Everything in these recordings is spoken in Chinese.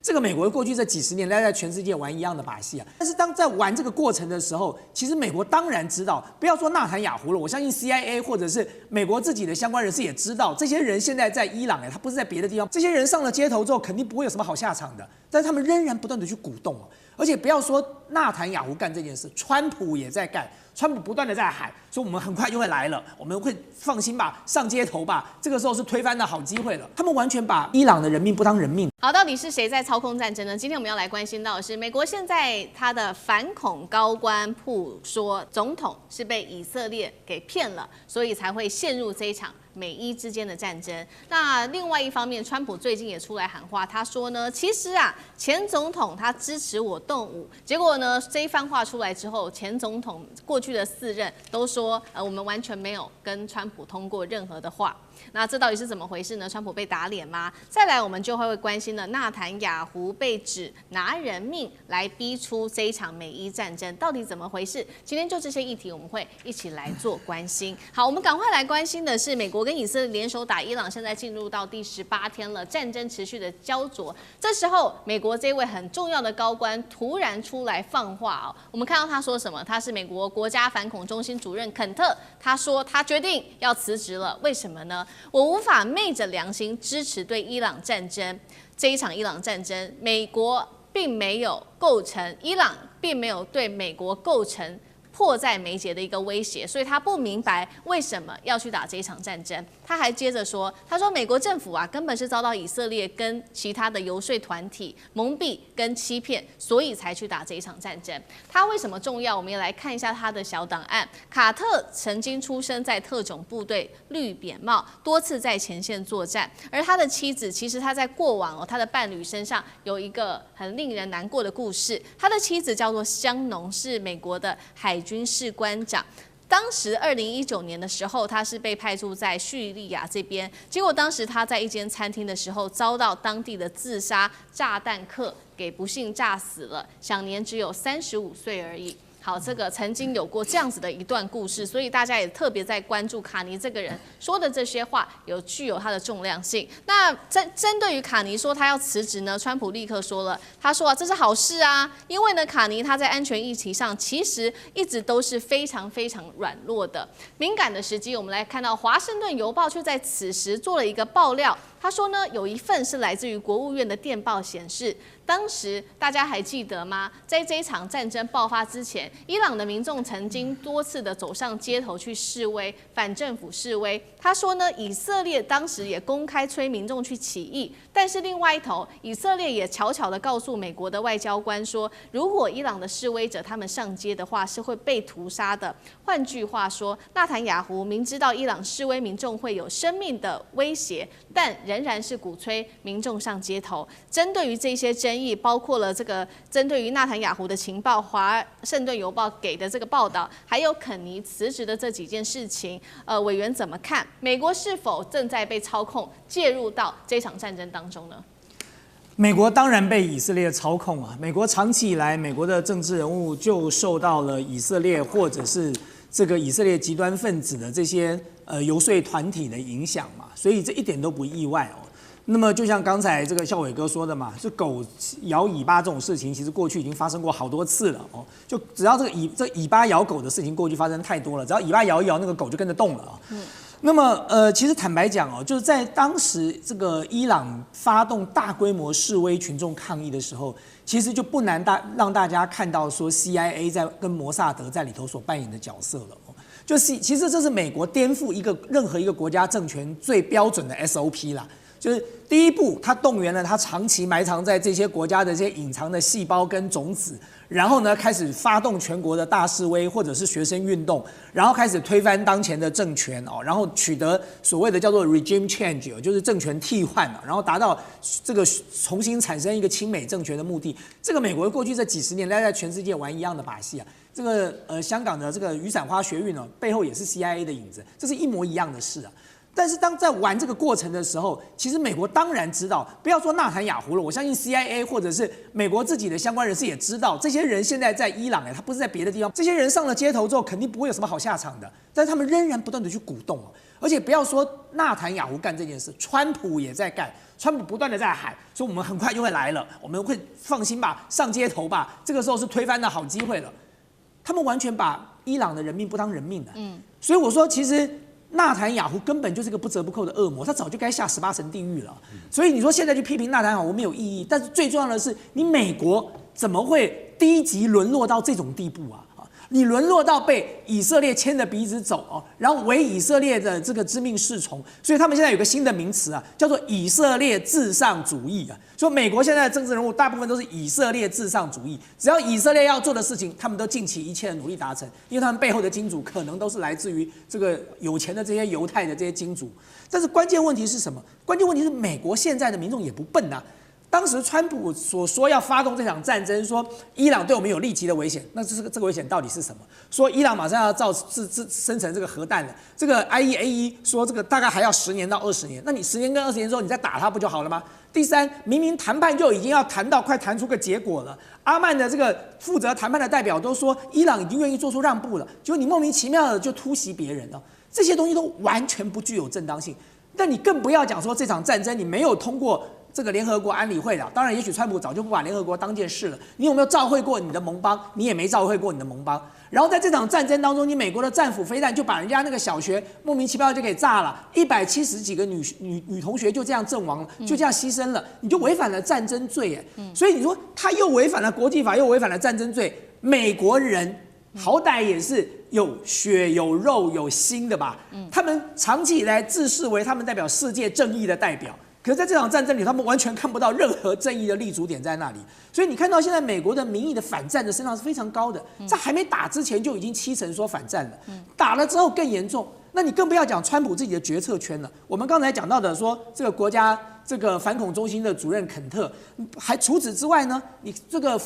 這個美國過去這幾十年來在全世界玩一樣的把戲啊，但是當在玩這個過程的時候，其實美國當然知道，不要說納坦雅胡了，我相信 CIA 或者是美國自己的相關人士也知道，這些人現在在伊朗他不是在別的地方，這些人上了街頭之後，肯定不會有什麼好下场的，但是他們仍然不斷的去鼓動而且不要說納坦雅胡幹這件事，川普也在幹。川普不斷的在喊說，我們很快就會來了，我們會放心吧，上街頭吧，這個時候是推翻的好機會了。他們完全把伊朗的人命不當人命。好，到底是誰在操控戰爭呢？今天我們要來關心到的是，美國现在他的反恐高官曝說，總統是被以色列給騙了，所以才會陷入這一場美伊之間的戰爭。那另外一方面，川普最近也出來喊話，他說呢，其實啊，前總統他支持我動武，結果呢，這一番話出來之後，前總統過去的4任都說，我們完全沒有跟川普通過任何的話。那這到底是怎麼回事呢？川普被打臉嗎？再來，我們就會關心了，納坦雅胡被指拿人命來逼出這一場美伊戰爭，到底怎麼回事？今天就這些議題，我們會一起來做關心。好，我們趕快來關心的是，美國跟以色列聯手打伊朗，現在進入到第18天了，戰爭持續的焦灼。這時候，美國這位很重要的高官突然出來放話哦，我們看到他說什麼？他是美國國家反恐中心主任肯特，他說他決定要辭職了，為什麼呢？我無法昧着良心支持對伊朗戰爭，這一場伊朗戰爭，美國並沒有構成，伊朗並沒有對美國構成迫在眉睫的一個威脅，所以他不明白為什麼要去打這一場戰爭。他還接着說，他說美國政府啊根本是遭到以色列跟其他的游說團體蒙蔽跟欺騙，所以才去打這一場戰爭。他為什麼重要？我們也來看一下他的小檔案。卡特曾經出生在特種部隊綠扁帽，多次在前線作戰，而他的妻子其實他在過往他的伴侶身上有一個很令人難過的故事。他的妻子叫做香農，是美國的海軍士官長。當時2019年的時候，他是被派駐在敘利亞這邊，結果當時他在一間餐廳的時候，遭到當地的自殺炸彈客給不幸炸死了，享年只有35歲而已。好，這個曾經有過這樣子的一段故事，所以大家也特別在關注卡尼這個人說的這些話具有他的重量性。那針對於卡尼說他要辭職呢，川普立刻說了，他說啊，這是好事啊，因為呢，卡尼他在安全議題上其實一直都是非常非常軟弱的。敏感的時機，我們來看到《華盛頓郵報》卻在此時做了一個爆料，他說呢，有一份是來自於國務院的電報顯示，當時大家還記得嗎？在這一場戰爭爆發之前，伊朗的民眾曾經多次的走上街頭去示威，反政府示威。他說呢，以色列當時也公開催民眾去起義，但是另外一頭，以色列也悄悄的告訴美國的外交官說，如果伊朗的示威者他們上街的話，是會被屠殺的。換句話說，納坦雅胡明知道伊朗示威民眾會有生命的威脅，但仍然是鼓吹民眾上街頭。針對於這些爭議，包括了這個針對於納坦雅胡的情報，《華盛頓郵報》給的這個報道，還有肯尼辭職的這幾件事情，委員怎麼看？美國是否正在被操控，介入到這場戰爭當中呢？美國當然被以色列操控啊！美國長期以來，美國的政治人物就受到了以色列或者是这個以色列極端分子的這些游說團體的影響嘛，所以這一點都不意外哦。那麼就像剛才這個孝瑋哥說的嘛，是狗搖尾巴這種事情，其實過去已經發生過好多次了哦。就只要這尾巴咬狗的事情，過去發生太多了，只要尾巴搖一搖，那個狗就跟着動了啊。那麼其實坦白講哦，就是在當時這個伊朗發動大規模示威群眾抗議的時候，其實就不難讓大家看到說 CIA 在跟摩薩德在裡頭所扮演的角色了。就是其實這是美國顛覆任何一個國家政權最標準的 SOP 啦。就是第一步，他動員了他長期埋藏在這些國家的這些隱藏的細胞跟種子，然後呢開始發動全國的大示威或者是學生運動，然後開始推翻當前的政權哦，然後取得所謂的叫做 regime change， 就是政權替換，然後達到這個重新產生一個親美政權的目的。這個美國過去這幾十年來在全世界玩一樣的把戲啊。這個香港的這個雨傘花學運哦，背後也是 CIA 的影子，這是一模一樣的事啊。但是當在玩這個過程的時候，其實美國當然知道，不要說納坦雅胡了，我相信 CIA 或者是美國自己的相關人士也知道，這些人現在在伊朗，他不是在別的地方，這些人上了街頭之後，肯定不會有什麼好下場的，但是他們仍然不斷的去鼓動哦，而且不要說納坦雅胡幹這件事，川普也在幹，川普不斷的在喊，說我們很快就會來了，我們會放心吧，上街頭吧，這個時候是推翻的好機會了，他們完全把伊朗的人命不當人命的，所以我說其實。納坦雅胡根本就是個不折不扣的惡魔，他早就該下18層地獄了。所以你說現在去批評納坦雅胡沒有意義，但是最重要的是，你美國怎麼會低級淪落到這種地步啊？你淪落到被以色列牽着鼻子走哦，然後為以色列的這個知命侍從，所以他們現在有個新的名詞啊，叫做以色列至上主義啊。說美國現在的政治人物大部分都是以色列至上主義，只要以色列要做的事情，他們都盡其一切的努力達成，因為他們背後的金主可能都是來自於這個有錢的這些猶太的這些金主。但是關鍵問題是什麼？關鍵問題是美國現在的民眾也不笨啊。當時川普所說要發動這場戰爭，說伊朗對我們有立即的危險，那這個危險到底是什麼？說伊朗馬上要生成這個核彈了，這個 IAEA 說這個大概還要10年到20年，那你10年跟20年之後你再打它不就好了嗎？第三，明明談判就已經要談到快談出個結果了，阿曼的這個負責談判的代表都說伊朗已經願意做出讓步了，結果你莫名其妙的就突襲別人了，這些東西都完全不具有正當性。但你更不要講說這場戰爭你沒有通過這個聯合國安理會了，當然也許川普早就不把聯合國當件事了，你有沒有召會過你的盟邦？你也沒召會過你的盟邦。然後在這場戰爭當中，你美國的戰斧飛彈就把人家那個小學莫名其妙就給炸了，170幾個女同學就這樣陣亡了，就這樣犧牲了，你就違反了戰爭罪耶。所以你說他又違反了國際法，又違反了戰爭罪，美國人好歹也是有血有肉有心的吧？他們長期以來自視為他們代表世界正義的代表。可是在這場戰爭裡，他們完全看不到任何正義的立足點在那裡，所以你看到現在美國的民意的反戰的聲浪是非常高的，在還沒打之前就已經70%說反戰了，打了之後更嚴重。那你更不要講川普自己的決策圈了。我們剛才講到的說，這個國家這個反恐中心的主任肯特，還除此之外呢，你這個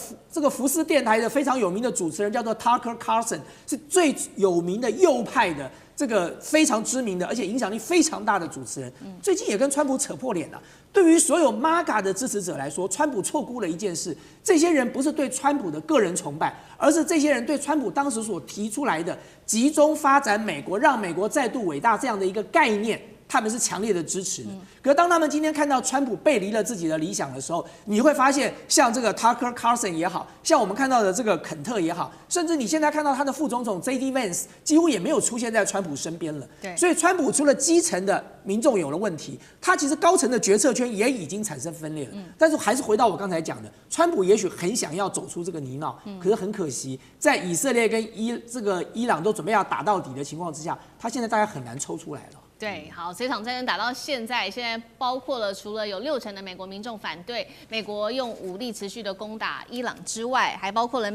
福斯電台的非常有名的主持人叫做 Tucker Carlson， 是最有名的右派的。這個非常知名的，而且影響力非常大的主持人，最近也跟川普扯破臉了。對於所有 MAGA 的支持者來說，川普錯估了一件事：這些人不是對川普的個人崇拜，而是這些人對川普當時所提出來的集中發展美國，讓美國再度偉大這樣的一個概念。他們是強烈的支持的，可是當他們今天看到川普背離了自己的理想的時候，你會發現，像這個 Tucker Carlson 也好，像我們看到的這個肯特也好，甚至你現在看到他的副總統 JD Vance 幾乎也沒有出現在川普身邊了。對，所以川普除了基層的民眾有了問題，他其實高層的決策圈也已經產生分裂了。但是還是回到我剛才講的，川普也許很想要走出這個泥淖，可是很可惜，在以色列跟伊朗都準備要打到底的情況之下，他現在大概很難抽出來了。對，好，這場戰爭打到現在包括了除了有60%的美國民眾反對美國用武力持續的攻打伊朗之外，還包括了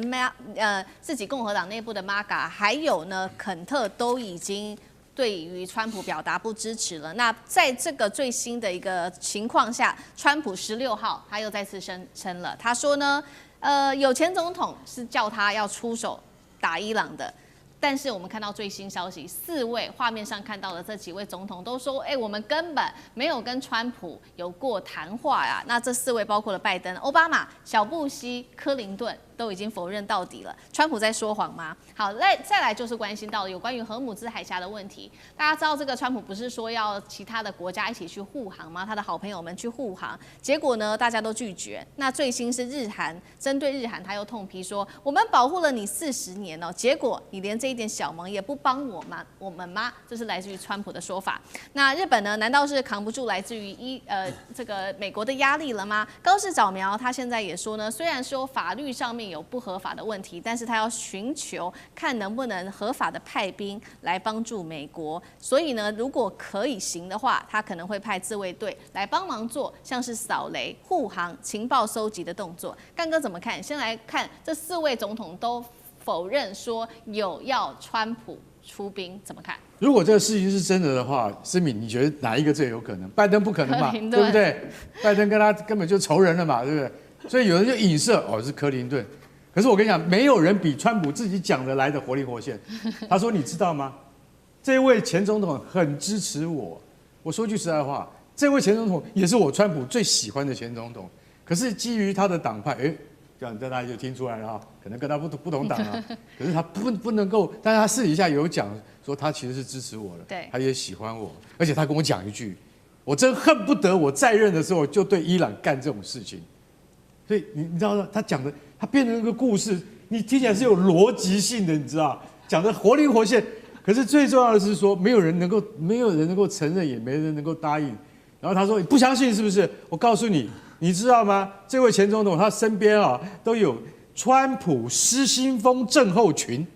自己共和黨內部的 MAGA， 還有呢肯特都已經對於川普表達不支持了。那在這個最新的一個情況下，川普16號他又再次聲稱了，他說呢，有前總統是叫他要出手打伊朗的。但是我們看到最新消息，4位畫面上看到的這幾位總統都說，我們根本沒有跟川普有過談話呀。那這4位包括了拜登、奧巴馬、小布希、柯林頓，都已經否認到底了。川普在說謊嗎？好，再來就是關心到有關於荷姆茲海峽的問題。大家知道這個川普不是說要其他的國家一起去護航嗎？他的好朋友們去護航，結果呢大家都拒絕。那最新是日韓，針對日韓他又痛批說，我們保護了你40年哦，結果你連這一點小忙也不幫我們嗎？這是來自於川普的說法。那日本呢？難道是扛不住來自於這個美國的壓力了嗎？高市早苗他現在也說呢，雖然說法律上面有不合法的問題，但是他要尋求看能不能合法的派兵來幫助美國。所以呢，如果可以行的話，他可能會派自衛隊來幫忙做像是掃雷、護航、情報收集的動作。幹哥怎麼看？先來看這4位總統都否認說有要川普出兵，怎麼看？如果這個事情是真的話，思敏，你覺得哪一個最有可能？拜登不可能嘛，對不對？拜登跟他根本就仇人了嘛，對不對？所以有人就影射是柯林頓。可是我跟你講，沒有人比川普自己講的來的活靈活現。他說：“你知道嗎？這位前總統很支持我，我說句實在話，這位前總統也是我川普最喜歡的前總統。可是基於他的黨派，這樣大家就聽出來了啊，可能跟他不同黨啊。可是他不能夠，但是他私底下有講說他其實是支持我的，对，他也喜歡我，而且他跟我講一句，我真恨不得我在任的時候就對伊朗幹這種事情。所以你知道他講的，他編的那個故事，你聽起來是有邏輯性的，你知道，講的活靈活現。可是最重要的是說，沒有人能夠承認，也沒人能夠答應。然後他說：“你不相信是不是？我告訴你，你知道嗎？這位前總統他身邊啊都有川普失心瘋症候群。”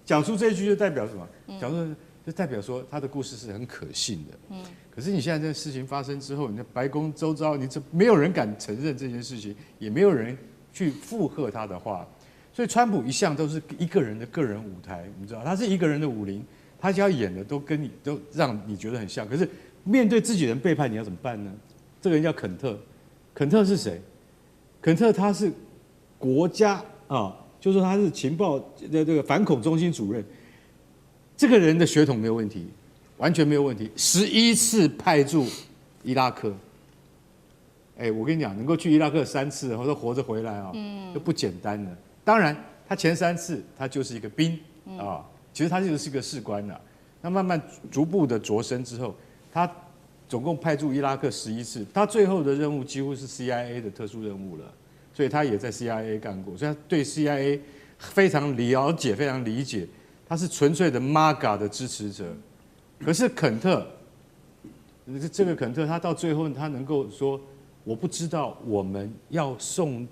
講出這一句就代表什麼？講出就代表說他的故事是很可信的。可是你現在這事情發生之後，你的白宮周遭，沒有人敢承認這件事情，也沒有人去附和他的話。所以川普一向都是一個人的个人舞台，你知道，他是一个人的武林，他只要演的都讓你覺得很像。可是面對自己人背叛，你要怎麼辦呢？這個人叫肯特，肯特是誰？肯特他是國家啊，就說他是情報的這個反恐中心主任。這個人的血統沒有問題，完全沒有問題。11次派駐伊拉克，我跟你講，能夠去伊拉克3次，或者活着回來啊，就不簡單了。當然，他前3次他就是一個兵啊，其實他就是一個士官了。那慢慢逐步的擢升之後，他總共派駐伊拉克11次，他最後的任務幾乎是 CIA 的特殊任務了，所以他也在 CIA 幹過，所以他對 CIA 非常了解，非常理解。他是純粹的 MAGA 的支持者。可是肯特，這個肯特他到最後他能夠說，我不知道我們要送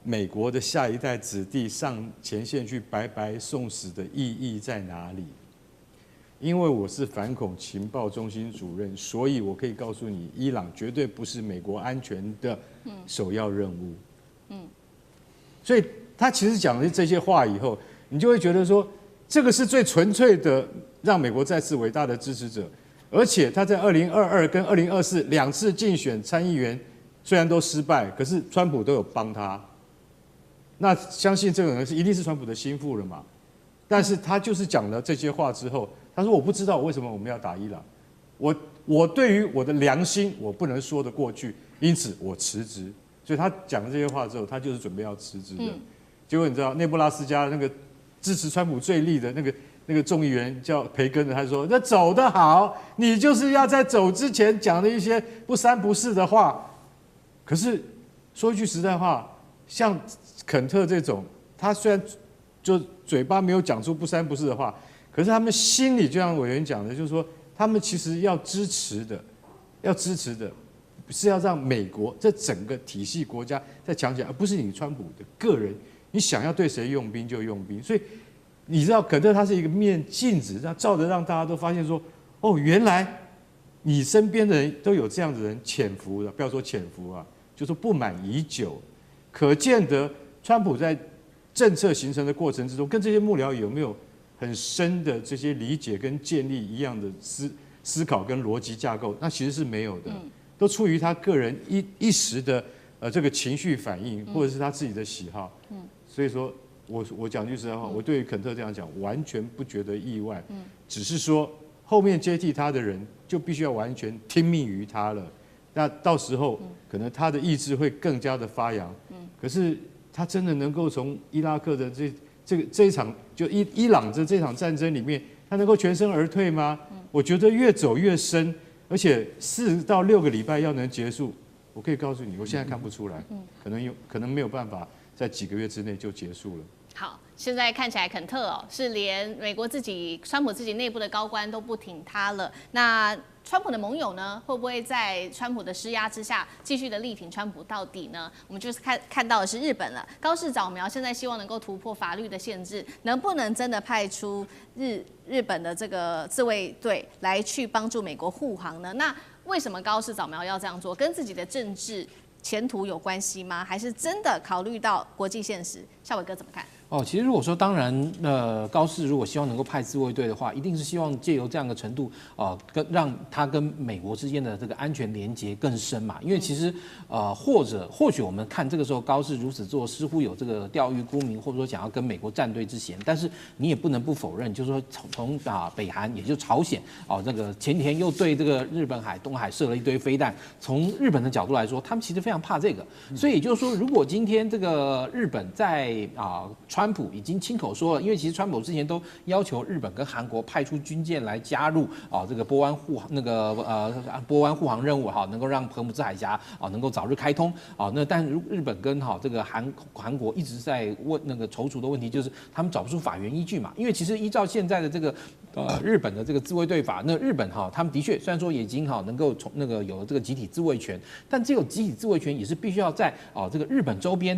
美國的下一代子弟上前線去白白送死的意義在哪裡？因為我是反恐情報中心主任，所以我可以告訴你，伊朗絕對不是美國安全的首要任務。所以他其實講了這些話以後，你就會覺得說，這個是最純粹的讓美國再次偉大的支持者。而且他在2022跟20242次競選參議員，雖然都失敗，可是川普都有幫他。那相信這個人一定是川普的心腹了嘛？但是他就是講了這些話之後，他說：“我不知道為什麼我們要打伊朗，我對於我的良心我不能說得過去，因此我辭職。”所以他講了這些話之後，他就是準備要辭職的。結果你知道，內布拉斯加那個支持川普最力的那個眾議員叫培根的，他說：“那走得好，你就是要在走之前講的一些不三不四的話。”可是說一句實在話，像肯特這種，他雖然就嘴巴沒有講出不三不四的話，可是他們心裡就像委員講的，就是說他們其實要支持的是要讓美國這整個體系國家再強起來，而不是你川普的個人，你想要對誰用兵就用兵。所以你知道肯特他是一個面鏡子，照着讓大家都發現說，哦，原來你身邊的人都有這樣的人潛伏的，不要說潛伏啊，就說不滿已久。可見得川普在政策形成的過程之中，跟這些幕僚有沒有很深的這些理解跟建立一樣的思考跟邏輯架構？那其實是沒有的，都出於他個人一時的這個情緒反應，或者是他自己的喜好。所以說我講句實在話，我對於肯特這樣講完全不覺得意外，只是說後面接替他的人就必須要完全聽命於他了。那到時候可能他的意志會更加的發揚。可是他真的能夠從伊拉克的這一場就伊朗的這場戰爭裡面，他能夠全身而退嗎？我覺得越走越深，而且4到6個禮拜要能結束，我可以告訴你，我現在看不出來，可能沒有辦法在幾個月之內就結束了。好，現在看起來肯特是連美國川普自己內部的高官都不挺他了。那川普的盟友呢，會不會在川普的施壓之下繼續的力挺川普到底呢？我們就是看到的是日本了，高市早苗現在希望能夠突破法律的限制，能不能真的派出日本的這個自衛隊來去幫助美國護航呢？那為什麼高市早苗要這樣做？跟自己的政治前途有關係嗎？還是真的考慮到國際現實？孝瑋哥怎麼看？其實如果說當然，高市如果希望能夠派自衛隊的話，一定是希望借由這樣的程度，讓他跟美國之間的這個安全連結更深嘛。因為其實，或許我們看這個時候高市如此做，似乎有這個釣魚沽名，或者說想要跟美國站隊之嫌。但是你也不能不否認，就是說從北韓，也就是朝鮮，這個前幾天又對這個日本海、東海射了一堆飛彈。從日本的角度來說，他們其實非常怕這個。所以也就是說，如果今天這個日本在川普已經親口說了，因為其實川普之前都要求日本跟韓國派出軍艦來加入這個波灣護航任務能夠讓荷魯茲海峽能夠早日開通但日本跟這個韓國一直在問那個躊躇的問題，就是他們找不出法源依據嘛。因為其實依照現在的這個日本的這個自衛隊法，那日本他們的確雖然說已經能夠從那個有了這個集體自衛權，但這個集體自衛權也是必須要在這個日本周邊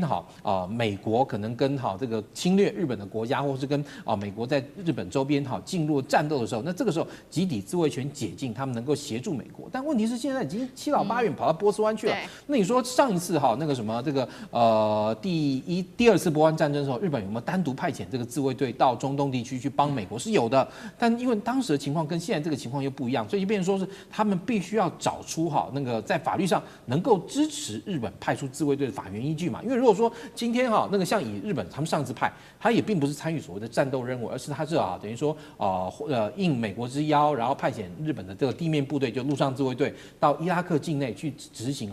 美國可能跟這個侵略日本的國家，或是跟美國在日本周邊進入戰鬥的時候，那這個時候集體自衛權解禁，他們能夠協助美國。但問題是現在已經七老八遠跑到波斯灣去了。那你說上一次那個什麼這個第二次波灣戰爭的時候，日本有沒有單獨派遣這個自衛隊到中東地區去幫美國？是有的，但因為當時的情況跟現在這個情況又不一樣，所以就變成說是他們必須要找出那個在法律上能夠支持日本派出自卫队的法源依據嘛。因為如果說今天那個像以日本他們上次派，他也並不是參與所謂的戰鬥任務，而是他是等於說應美國之邀，然後派遣日本的這個地面部隊，就陸上自衛隊到伊拉克境內去執行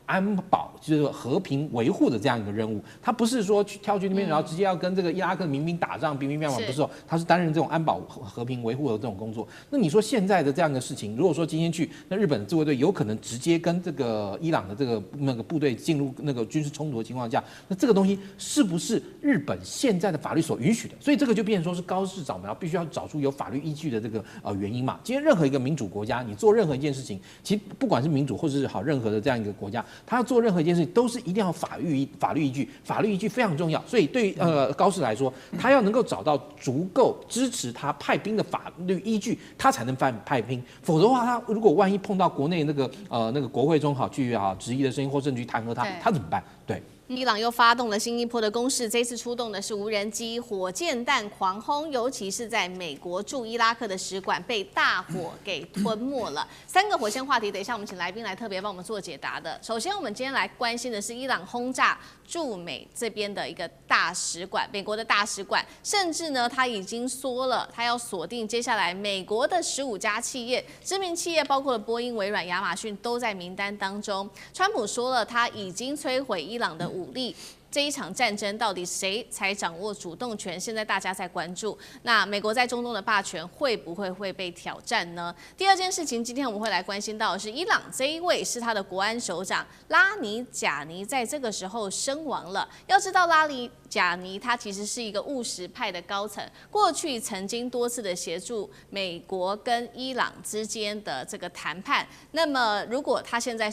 安保，就是和平維護的這樣一個任務。他不是說跳去那邊，然後直接要跟這個伊拉克民兵打仗，兵兵變不是他是擔任這種安保和平維護的這種工作。那你說現在的這樣的事情，如果說今天去，那日本的自衛隊有可能直接跟這個伊朗的這个部隊進入那個軍事衝突的情況下，那這個東西是不是日本現在的法律所允許的？所以這個就變成說是高市早苗必須要找出有法律依據的這個原因嘛。今天任何一個民主國家，你做任何一件事情，其實不管是民主或者是任何的這樣一個國家，他要做任何一件事情都是一定要法律依據，法律依據非常重要。所以对高市來說，他要能夠找到足夠支持他派兵的法律依據，他才能派兵。否則的話，他如果萬一碰到國內那個國會中去質疑的聲音，或甚至去彈劾他怎麼辦？對。伊朗又發動了新一波的攻勢，這次出動的是無人機、火箭彈狂轟，尤其是在美國駐伊拉克的使館被大火給吞沒了。三個火線話題，等一下我們請來賓來特別幫我們做解答的。首先，我們今天來關心的是伊朗轟炸駐美這邊的一個大使館，美國的大使館，甚至呢，他已經說了，他要鎖定接下來美國的15家企業，知名企業包括了波音、微軟、亞馬遜都在名單當中。川普說了，他已經摧毀伊朗的武力。這一場戰爭到底誰才掌握主動權？現在大家在關注。那美國在中東的霸權會不會被挑戰呢？第二件事情，今天我們會來關心到的是伊朗這一位是他的國安首長拉尼賈尼，在這個時候身亡了。要知道拉尼賈尼他其實是一個務實派的高層，過去曾經多次的協助美國跟伊朗之間的這個談判。那麼如果他現在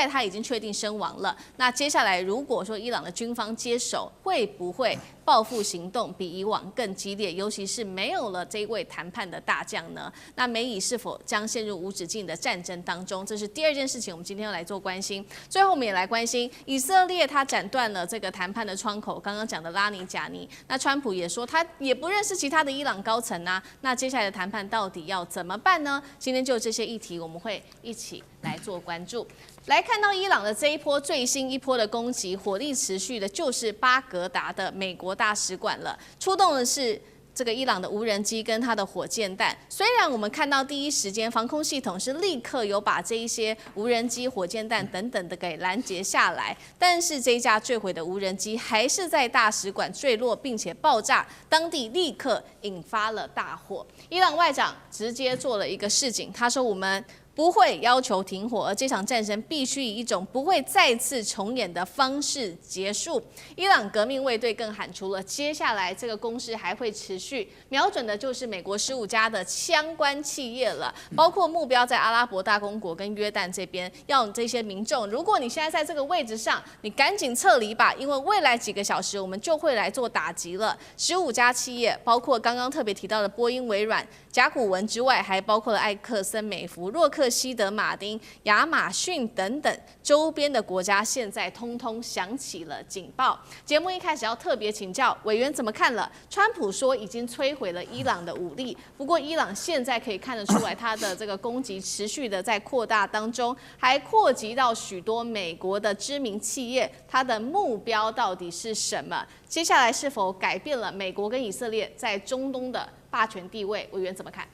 他已經確定身亡了，那接下來如果說伊朗的軍方接手，會不會報復行動比以往更激烈？尤其是沒有了這一位談判的大將呢？那美以是否將陷入無止境的戰爭當中？這是第二件事情，我們今天要來做關心。最後我們也來關心以色列，他斬斷了這個談判的窗口。剛剛講的拉尼賈尼，那川普也說他也不認識其他的伊朗高層啊。那接下來的談判到底要怎麼辦呢？今天就這些議題，我們會一起來做關注。來看到伊朗的這一波最新一波的攻擊，火力持續的就是巴格達的美國大使館了，出動的是這個伊朗的無人機跟它的火箭彈。雖然我們看到第一時間防空系統是立刻有把這一些無人機、火箭彈等等的給攔截下來，但是這一架墜毀的無人機還是在大使館墜落並且爆炸，當地立刻引發了大火。伊朗外長直接做了一個示警，他說我們不會要求停火，而這場戰爭必須以一種不會再次重演的方式結束。伊朗革命衛隊更喊出了接下來這個攻勢還會持續，瞄準的就是美國15家的相關企業了，包括目標在阿拉伯大公國跟約旦這邊，要這些民眾，如果你現在在這個位置上，你趕緊撤離吧，因為未來幾個小時我們就會來做打擊了。15家企業，包括剛剛特別提到的波音、微軟、甲骨文之外，還包括了艾克森美孚、洛克克西德馬丁、亞馬遜等等周邊的國家，現在通通響起了警報。節目一開始要特別請教委員怎麼看了？川普說已經摧毀了伊朗的武力，不過伊朗現在可以看得出來，他的這個攻擊持續的在擴大當中，還擴及到許多美國的知名企業，它的目標到底是什麼？接下來是否改變了美國跟以色列在中東的霸權地位？委員怎麼看？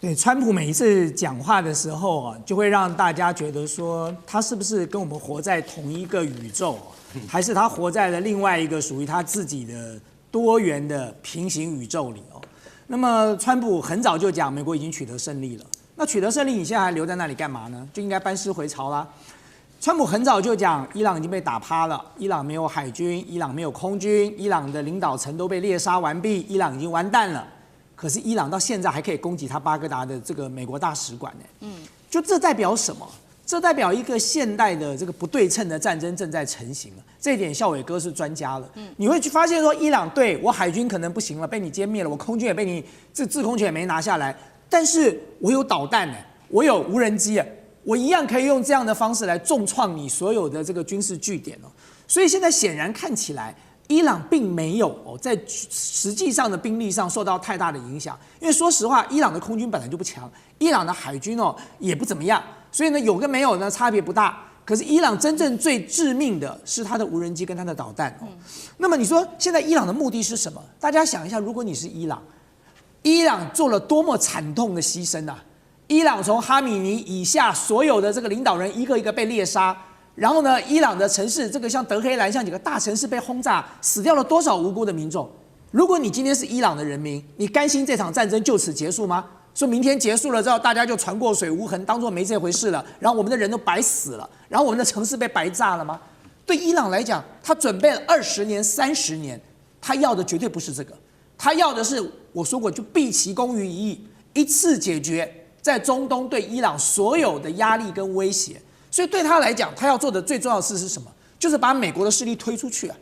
对，川普每一次講話的時候啊，就會讓大家覺得說，他是不是跟我們活在同一個宇宙，還是他活在了另外一個屬於他自己的多元的平行宇宙裡哦？那麼，川普很早就講，美國已經取得勝利了。那取得勝利，你現在還留在那裡幹嘛呢？就應該班師回朝啦。川普很早就講，伊朗已經被打趴了，伊朗沒有海軍，伊朗沒有空軍，伊朗的領導層都被獵殺完畢，伊朗已經完蛋了。可是伊朗到現在還可以攻擊他巴格達的這個美國大使館呢，就這代表什麼？這代表一個現代的這個不對稱的戰爭正在成型了。這一點孝瑋哥是專家了。你會去發現說，伊朗對我海軍可能不行了，被你殲滅了，我空軍也被你制空權也沒拿下來，但是我有導彈呢，我有無人機啊，我一樣可以用這樣的方式來重創你所有的這個軍事據點哦。所以現在顯然看起來，伊朗並沒有在實際上的兵力上受到太大的影響，因為說實話，伊朗的空軍本來就不強，伊朗的海軍也不怎麼樣，所以呢有跟沒有呢差別不大。可是伊朗真正最致命的是它的無人機跟它的導彈哦。那麼你說現在伊朗的目的是什麼？大家想一下，如果你是伊朗，伊朗做了多麼慘痛的犧牲啊！伊朗從哈米尼以下所有的這個領導人一個一個被獵殺。然後呢，伊朗的城市，這個像德黑蘭，像幾個大城市被轟炸，死掉了多少無辜的民眾？如果你今天是伊朗的人民，你甘心這場戰爭就此結束嗎？說明天結束了之後，大家就船過水無痕，當作沒這回事了，然後我們的人都白死了，然後我們的城市被白炸了嗎？對伊朗來講，他準備了20年、30年，他要的絕對不是這個，他要的是我說過，就畢其功於一役，一次解決在中東對伊朗所有的壓力跟威脅。所以對他來講，他要做的最重要的事是什麼？就是把美國的勢力推出去啊！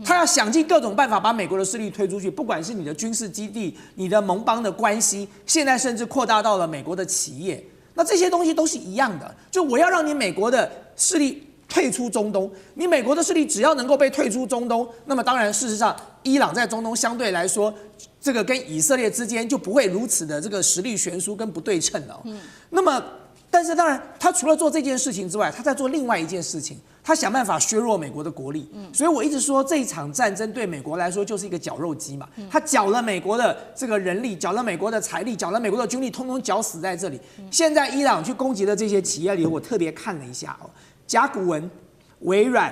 他要想盡各種辦法把美國的勢力推出去，不管是你的軍事基地、你的盟邦的關係，現在甚至擴大到了美國的企業。那這些東西都是一樣的，就我要讓你美國的勢力退出中東。你美國的勢力只要能夠被退出中東，那麼當然事實上，伊朗在中東相對來說，這個跟以色列之間就不會如此的這個實力懸殊跟不對稱了。那麼。但是當然，他除了做這件事情之外，他在做另外一件事情，他想辦法削弱美國的國力。所以我一直說，這一場戰爭對美國來說就是一個絞肉機嘛。他絞了美國的這個人力，絞了美國的財力，絞了美國的軍力，通通絞死在這裡。現在伊朗去攻擊的這些企業裡，我特別看了一下哦，甲骨文、微軟、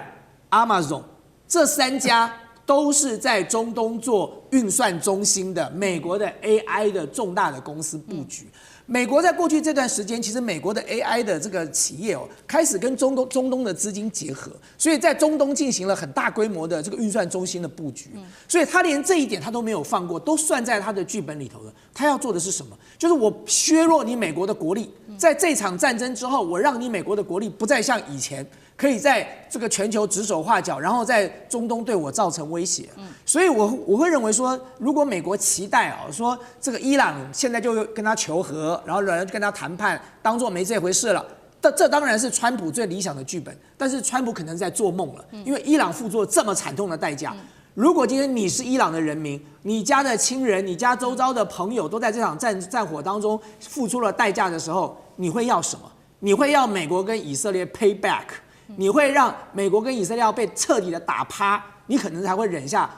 Amazon 這3家都是在中東做運算中心的美國的 AI 的重大的公司布局。美國在過去這段時間，其實美國的 AI 的這個企業開始跟中東的資金結合，所以在中東進行了很大規模的這個運算中心的布局。所以他連這一點他都沒有放過，都算在他的劇本裡頭了。他要做的是什麼？就是我削弱你美國的國力，在這場戰爭之後，我讓你美國的國力不再像以前可以在這個全球指手畫腳，然後在中東對我造成威脅。所以我會認為說，如果美國期待說這個伊朗現在就跟他求和，然後人跟他談判，當作沒這回事了，這當然是川普最理想的劇本。但是川普可能在做夢了，因為伊朗付出了這麼慘痛的代價。如果今天你是伊朗的人民，你家的親人、你家周遭的朋友都在這場戰火當中付出了代價的時候，你會要什麼？你會要美國跟以色列 pay back？你會讓美國跟以色列要被徹底的打趴，你可能才會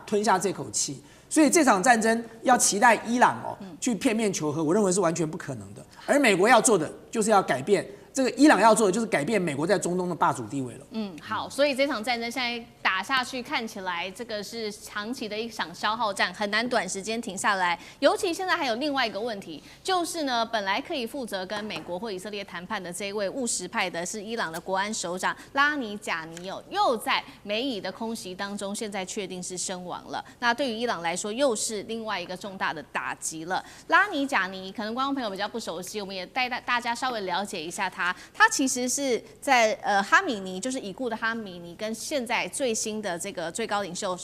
吞下這口氣。所以這場戰爭要期待伊朗去片面求和，我認為是完全不可能的。而美國要做的就是要改變。這個伊朗要做的就是改變美國在中東的霸主地位了。好，所以這場戰爭現在打下去，看起來這個是長期的一場消耗戰，很難短時間停下來。尤其現在還有另外一個問題，就是呢，本來可以負責跟美國或以色列談判的這一位務實派的是伊朗的國安首長拉尼賈尼又在美以的空襲當中，現在確定是身亡了。那對於伊朗來說，又是另外一個重大的打擊了。拉尼賈尼可能觀眾朋友比較不熟悉，我們也帶大家稍微了解一下他。他其實是在哈米尼，就是已故的哈米尼，跟現在最新的這個最高領袖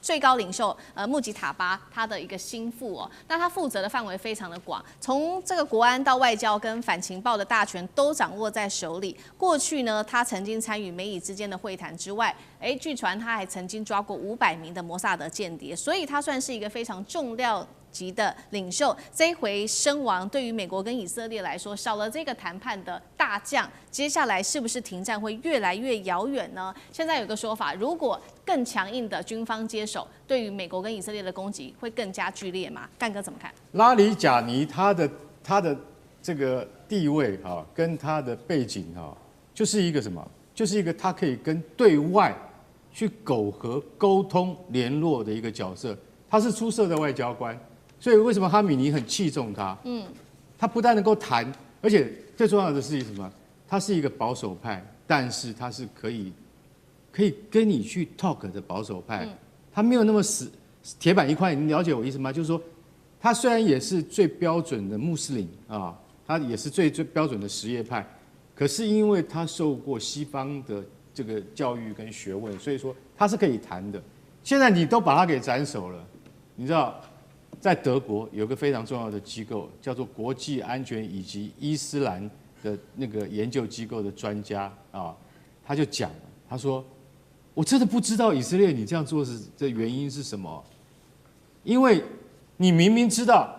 最高領袖穆吉塔巴他的一個心腹哦，那他負責的範圍非常的廣，從這個國安到外交跟反情報的大權都掌握在手裡。過去呢，他曾經參與美以之間的會談之外，據傳他還曾經抓過500名的摩薩德間諜，所以他算是一個非常重要級的領袖。這一回身亡，對於美國跟以色列來說，少了這個談判的大將，接下來是不是停戰會越來越遙遠呢？現在有個說法，如果更強硬的軍方接手，對於美國跟以色列的攻擊會更加劇烈嗎？幹哥怎麼看？拉里贾尼他的這個地位哈，跟他的背景哈，就是一個什麼？就是一個他可以跟對外去苟合、溝通、聯絡的一個角色。他是出色的外交官。所以為什麼哈米尼很器重他？他不但能夠談，而且最重要的是什麼？他是一個保守派，但是他是可以跟你去 talk 的保守派。他沒有那麼死鐵板一塊。你了解我意思嗎？就是說，他雖然也是最標準的穆斯林啊，他也是最標準的什葉派，可是因為他受過西方的這個教育跟學問，所以說他是可以談的。現在你都把他給斬首了，你知道？在德國有個非常重要的機構，叫做國際安全以及伊斯蘭的那個研究機構的專家啊，他就講了，他說：“我真的不知道以色列你這樣做的原因是什麼？因為你明明知道，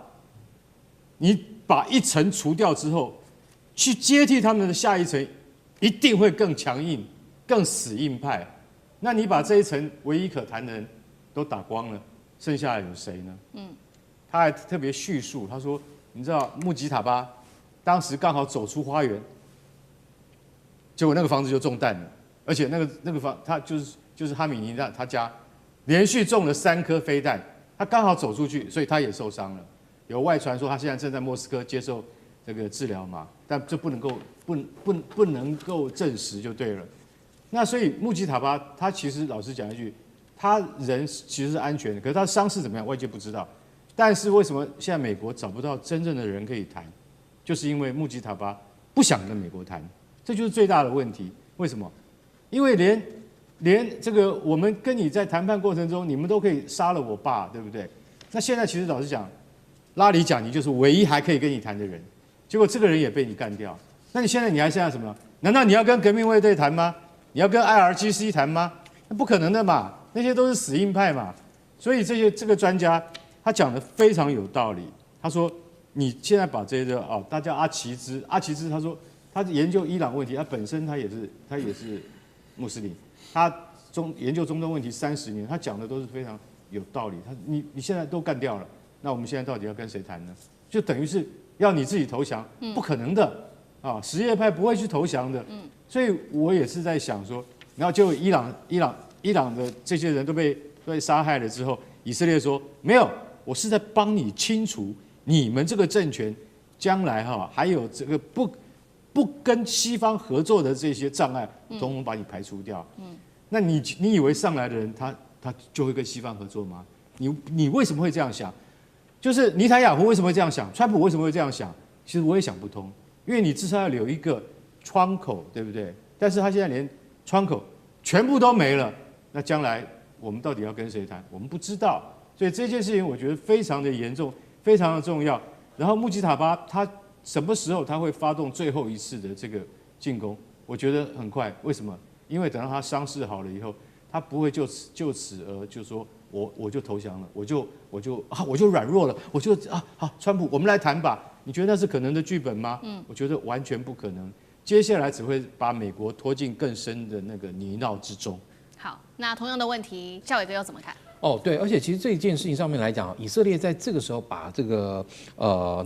你把一層除掉之後，去接替他們的下一層，一定會更強硬、更死硬派。那你把這一層唯一可談的人都打光了，剩下的有誰呢？”他還特別敘述，他說：“你知道穆吉塔巴當時剛好走出花園，結果那個房子就中彈了，而且那個房他就是哈米尼他家連續中了3顆飛彈，他剛好走出去，所以他也受傷了。有外傳說他現在正在莫斯科接受這個治療嘛，但這不能夠證實就對了。那所以穆吉塔巴他其實老實講一句，他人其實是安全的，可是他傷勢怎麼樣，外界不知道。”但是為什麼現在美國找不到真正的人可以談？就是因為穆吉塔巴不想跟美國談，這就是最大的問題。為什麼？因為連這個我們跟你在談判過程中，你們都可以殺了我爸，對不對？那現在其實老實講，拉里賈尼就是唯一還可以跟你談的人，結果這個人也被你幹掉。那你現在還剩下什麼？難道你要跟革命衛隊談嗎？你要跟 IRGC 談嗎？那不可能的嘛，那些都是死硬派嘛。所以這個專家。他講的非常有道理。他說：“你現在把這個他叫阿奇茲，他說他研究伊朗問題，他本身他也是穆斯林，他研究中東問題30年，他講的都是非常有道理。你現在都幹掉了，那我們現在到底要跟誰談呢？就等於是要你自己投降，不可能的啊！什葉派不會去投降的。所以我也是在想說，然後就伊朗的這些人都被殺害了之後，以色列說沒有。”我是在幫你清除你們這個政權將來還有這個不跟西方合作的這些障礙，統統把你排除掉。那你以為上來的人他就會跟西方合作嗎？你為什麼會這樣想？就是尼坦雅胡為什麼會這樣想？川普為什麼會這樣想？其實我也想不通，因為你至少要留一個窗口，對不對？但是他現在連窗口全部都沒了，那將來我們到底要跟誰談？我們不知道。所以這件事情我覺得非常的嚴重，非常的重要。然後穆吉塔巴他什麼時候他會發動最後一次的這個進攻？我覺得很快。為什麼？因為等到他傷勢好了以後，他不會就此而就說我就投降了，我就軟弱了，好，川普，我們來談吧。你覺得那是可能的劇本嗎？我覺得完全不可能。接下來只會把美國拖進更深的那個泥淖之中。好，那同樣的問題，孝瑋哥又怎麼看？对，而且其實這一件事情上面來講，以色列在這個時候把這個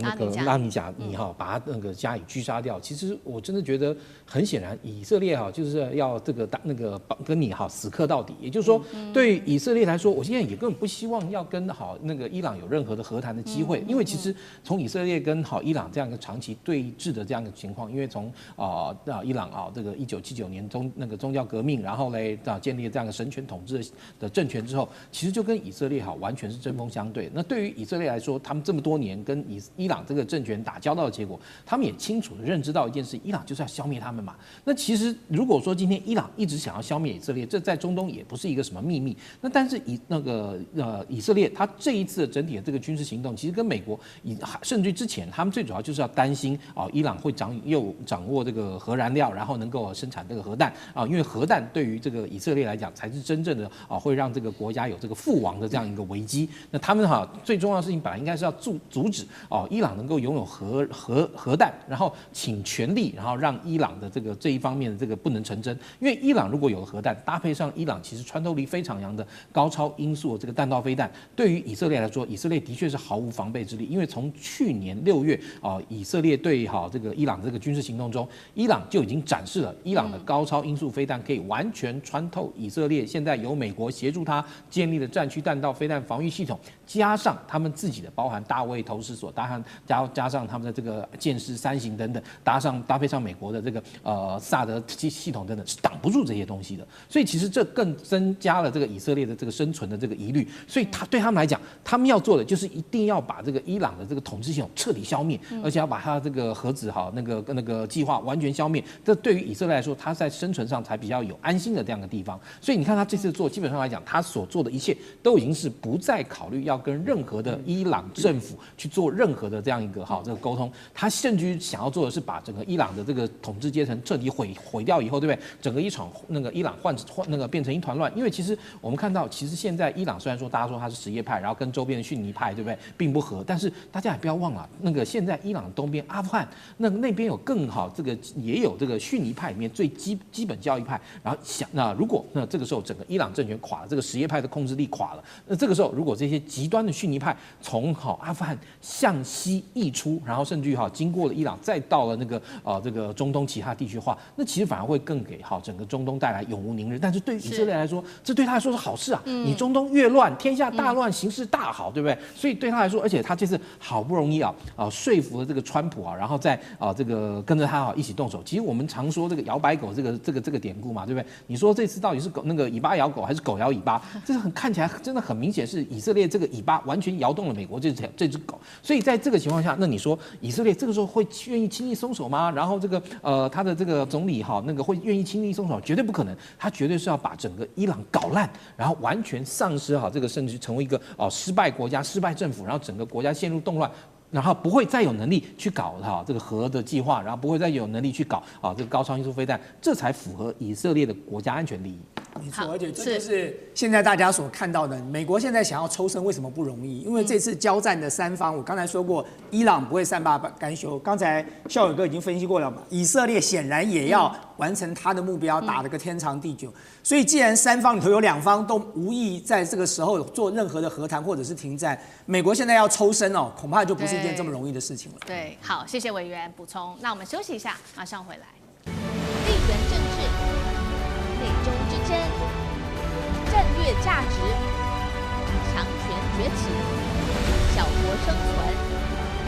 那個拉米賈尼把他那個加以狙殺掉，其實我真的覺得很顯然，以色列就是要這個跟你死磕到底。也就是說，對於以色列來說，我現在也根本不希望要跟那個伊朗有任何的和談的機會，因為其實從以色列跟伊朗這樣一個長期對峙的這樣一個情況，因為從伊朗這個1979年那個宗教革命，然後嘞建立這樣一個神權統治的政權之後，其實實就跟以色列完全是針鋒相對。那對於以色列來說，他們這麼多年跟伊朗這個政權打交道的結果，他們也清楚的認知到一件事：伊朗就是要消滅他們嘛。那其實如果說今天伊朗一直想要消滅以色列，這在中東也不是一個什麼秘密。那但是以色列他這一次的整体的這個軍事行動，其實跟美國甚至之前他們最主要就是要擔心伊朗會掌握這個核燃料，然後能夠生產這個核彈因為核彈對于這個以色列來講才是真正的會讓這個國家有這個覆亡的這樣一個危機。那他們最重要的事情本來應該是要阻止伊朗能夠擁有核彈，然後請全力然後讓伊朗的這一方面的這個不能成真。因為伊朗如果有了核彈，搭配上伊朗其實穿透力非常強的高超音速的这個彈道飛彈，對於以色列來說，以色列的確是毫無防備之力。因為從去年6月以色列對這個伊朗的這個軍事行動中，伊朗就已經展示了伊朗的高超音速飛彈可以完全穿透以色列現在由美國協助他建立的戰區彈道飛彈防禦系統，加上他們自己的包含大衛投石所，加上他們的這個劍獅3型等等，搭配上美國的這個薩德系統等等，是擋不住這些東西的。所以其實這更增加了這個以色列的這個生存的這個疑慮。所以對他們來講，他們要做的就是一定要把這個伊朗的這個統治系統徹底消滅，而且要把他這個核子那個計劃完全消滅。這對於以色列來說，他在生存上才比較有安心的這樣的地方。所以你看他這次做，基本上來講，他所做的一切都已經是不再考慮要跟任何的伊朗政府去做任何的這樣一個這個溝通。他甚至想要做的是把整個伊朗的這個統治階層徹底毀掉以後，對不對？整個伊朗變成一團亂。因為其實我們看到，其實現在伊朗雖然說大家說他是什葉派，然後跟周邊的遜尼派，對不对，並不合，但是大家也不要忘了，現在伊朗東邊阿富汗那邊有更好也有這個遜尼派裡面最基本教義派。然後如果這個時候整個伊朗政權垮了，這個什葉派的控制力垮了，那這個時候如果這些極端的遜尼派從阿富汗向西溢出，然後甚至於經過了伊朗，再到了這個中東其他地区的話，那其實反而會更給整個中東帶來永無寧日。但是對於以色列來說，這對他來說是好事啊！你中東越亂，天下大亂，形勢大好，對不对？所以對他來說，而且他這次好不容易說服了這個川普然後再這個跟着他一起動手。其實我們常說這個搖擺狗這個典故嘛，對不對？你說這次到底是尾巴搖狗還是狗搖尾巴？這是看起來真的很明顯是以色列這個尾巴完全搖動了美國這只狗。所以在這個情況下，那你說以色列這個時候會願意輕易鬆手嗎？然後他的這個總理會願意輕易鬆手？絕對不可能，他絕对是要把整個伊朗搞爛，然後完全喪失這個甚至成為一個失敗國家、失敗政府，然後整個國家陷入動亂。然後不會再有能力去搞這個核的計劃，然後不會再有能力去搞這個高超音速飛彈，這才符合以色列的國家安全利益。沒錯，而且這就是現在大家所看到的。美國現在想要抽身，為什麼不容易？因為這次交戰的三方，我剛才說過，伊朗不會善罷甘休。剛才孝瑋哥已經分析過了嘛，以色列顯然也要完成他的目標，打了個天長地久。所以既然三方裡頭有兩方都無意在這個時候做任何的和談或者是停戰，美國現在要抽身恐怕就不是一件這麼容易的事情了。對，好，謝謝委員補充。那我們休息一下，馬上回來。地緣政治、內中之爭、戰略價值、強權崛起、小國生存，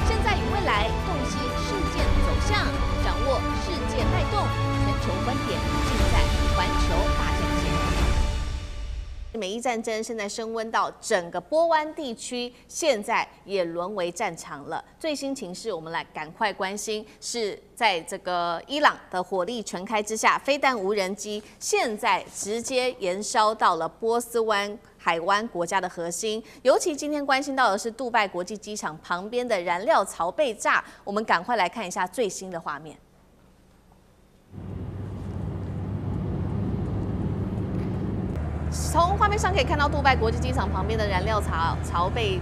現在與未來洞悉事件走向，掌握世界脈動，全球觀點盡在環球大戰線。美伊戰爭現在升溫到整個波灣地區，現在也淪為戰場了。最新情勢，我們來趕快關心，是在這個伊朗的火力全開之下，飛彈無人機現在直接延燒到了波斯灣海灣國家的核心。尤其今天關心到的是杜拜國際機場旁邊的燃料槽被炸，我們趕快來看一下最新的畫面。從畫面上可以看到，杜拜國際機場旁邊的燃料槽被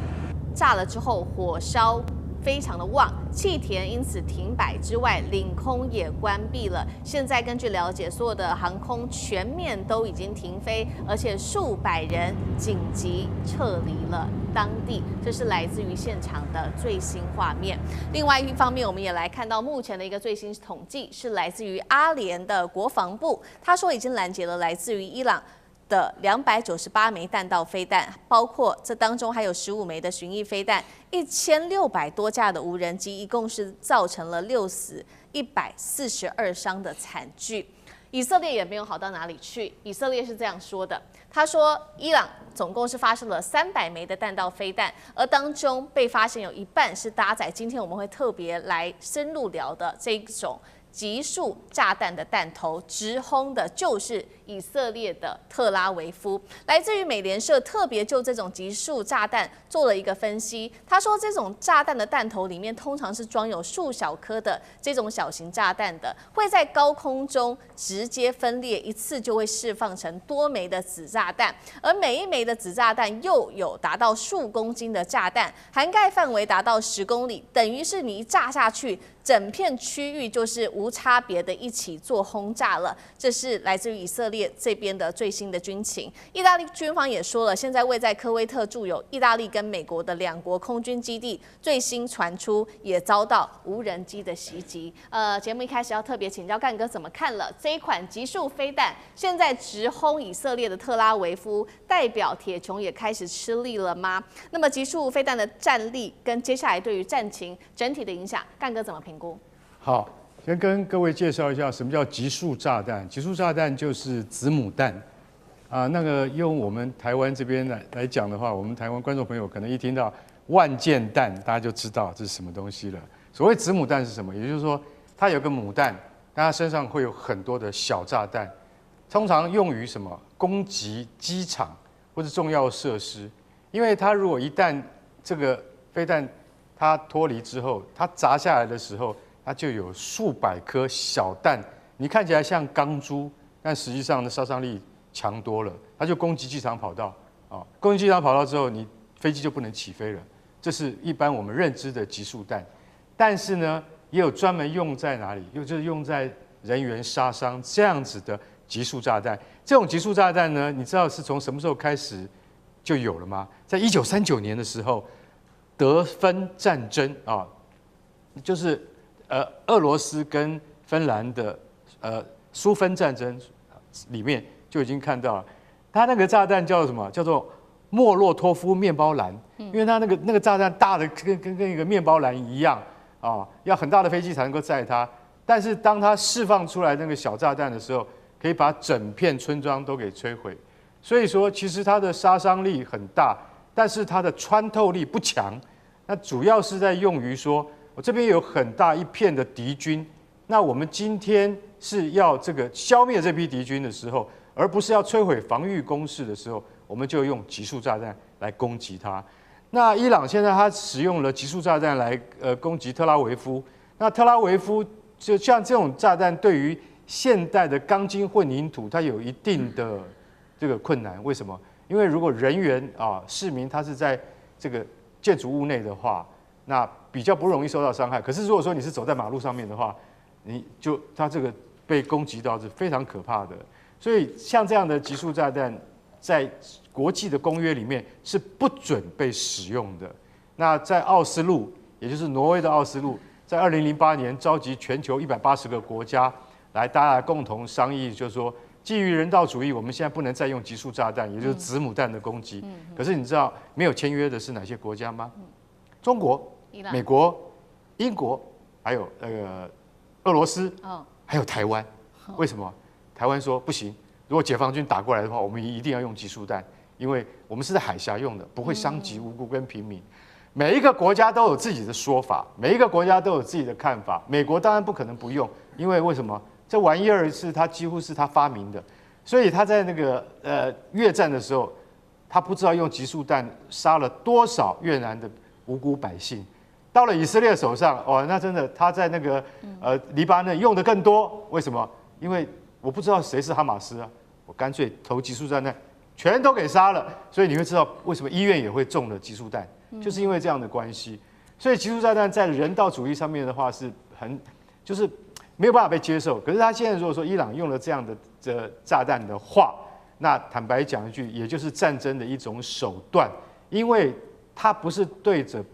炸了之後，火燒非常的旺，氣田因此停擺之外，領空也關閉了。現在根據了解，所有的航空全面都已經停飛，而且數百人緊急撤離了當地。這是來自於現場的最新畫面。另外一方面，我們也來看到目前的一個最新統計，是來自于阿聯的國防部，他說已經攔截了來自於伊朗的298枚彈道飛彈，包括這當中還有15枚的巡弋飛彈，1600多架的無人機，一共是造成了6死142傷的慘劇。以色列也沒有好到哪裡去。以色列是這樣說的，他說伊朗總共是發射了300枚的彈道飛彈，而當中被發現有一半是搭載今天我们會特別來深入聊的這一種極速炸彈的彈頭，直轟的就是以色列的特拉維夫。來自於美聯社特別就這種極速炸彈做了一個分析，他說這種炸彈的彈頭裡面通常是裝有數小顆的這種小型炸彈的，會在高空中直接分裂，一次就會釋放成多枚的子炸彈，而每一枚的子炸彈又有達到數公斤的炸彈，涵蓋範圍達到10公里，等於是你一炸下去，整片區域就是無差別的一起做轟炸了。這是來自於以色列這邊的最新的軍情。意大利軍方也說了，現在位在科威特駐有意大利跟美國的2國空軍基地，最新傳出也遭到無人機的襲擊。節目一開始要特別請教幹哥怎麼看了這一款極速飛彈，現在直轟以色列的特拉維夫，代表鐵穹也開始吃力了嗎？那麼極速飛彈的戰力跟接下來對於戰情整體的影響，幹哥怎麼評估？好，先跟各位介紹一下什麼叫極速炸彈。極速炸彈就是子母彈啊。那個用我們台灣這邊來講的話，我們台灣觀眾朋友可能一聽到萬箭彈，大家就知道這是什麼東西了。所謂子母彈是什麼？也就是說，它有個母彈，但它身上會有很多的小炸彈，通常用於什麼？攻擊機場或者重要設施。因為它如果一旦這個飛彈它脫離之後，它砸下來的時候，它就有數百顆小彈，你看起來像鋼珠，但實際上的殺傷力強多了。它就攻擊機場跑道啊，攻擊機場跑道之後，你飛機就不能起飛了。這是一般我們認知的極速彈。但是呢，也有專門用在哪裡？就是用在人員殺傷這樣子的極速炸彈。這種極速炸彈呢，你知道是從什麼時候開始就有了嗎？在1939年的時候，德芬戰爭啊，就是俄羅斯跟芬蘭的蘇芬戰爭裡面就已經看到了，它那個炸彈叫做什麼？叫做莫洛托夫面包籃，因為它那個炸彈大的跟一個面包籃一樣啊，要很大的飛機才能夠載它。但是當它釋放出來那個小炸彈的時候，可以把整片村莊都給摧毀。所以說，其實它的殺傷力很大，但是它的穿透力不強。那主要是在用於說，我這邊有很大一片的敵軍，那我們今天是要這個消滅這批敵軍的時候，而不是要摧毀防禦工事的時候，我們就用極速炸彈來攻擊它。那伊朗現在它使用了極速炸彈來攻擊特拉維夫，那特拉維夫就像這種炸彈，對於現代的鋼筋混凝土，它有一定的這個困難。為什麼？因為如果人員啊市民他是在這個建築物內的話，那比較不容易受到傷害。可是如果說你是走在馬路上面的話，它這個被攻擊到是非常可怕的。所以像這樣的極速炸彈，在國際的公約裡面是不准被使用的。那在奧斯陸，也就是挪威的奧斯陸，在2008年召集全球180個國家來大家共同商議，就是說基於人道主義，我們現在不能再用極速炸彈，也就是子母彈的攻擊。可是你知道沒有簽約的是哪些國家嗎？中國、美國、英國，還有俄羅斯，還有台灣。為什麼？台灣說不行，如果解放軍打過來的話，我們一定要用極速彈，因為我們是在海峽用的，不會傷及無辜跟平民。每一個國家都有自己的說法，每一個國家都有自己的看法。美國當然不可能不用，因為什麼？這玩意兒是他幾乎是他發明的，所以他在那個越戰的時候，他不知道用極速彈殺了多少越南的無辜百姓。到了以色列手上，哦，那真的他在那個黎巴嫩用的更多。為什麼？因為我不知道誰是哈馬斯啊，我乾脆投極速炸彈，全都給殺了。所以你會知道為什麼醫院也會中了極速彈，就是因為這樣的關係。所以極速炸彈在人道主義上面的話是就是沒有辦法被接受。可是他現在如果說伊朗用了這樣的炸彈的話，那坦白講一句，也就是戰爭的一種手段，因為它不是對着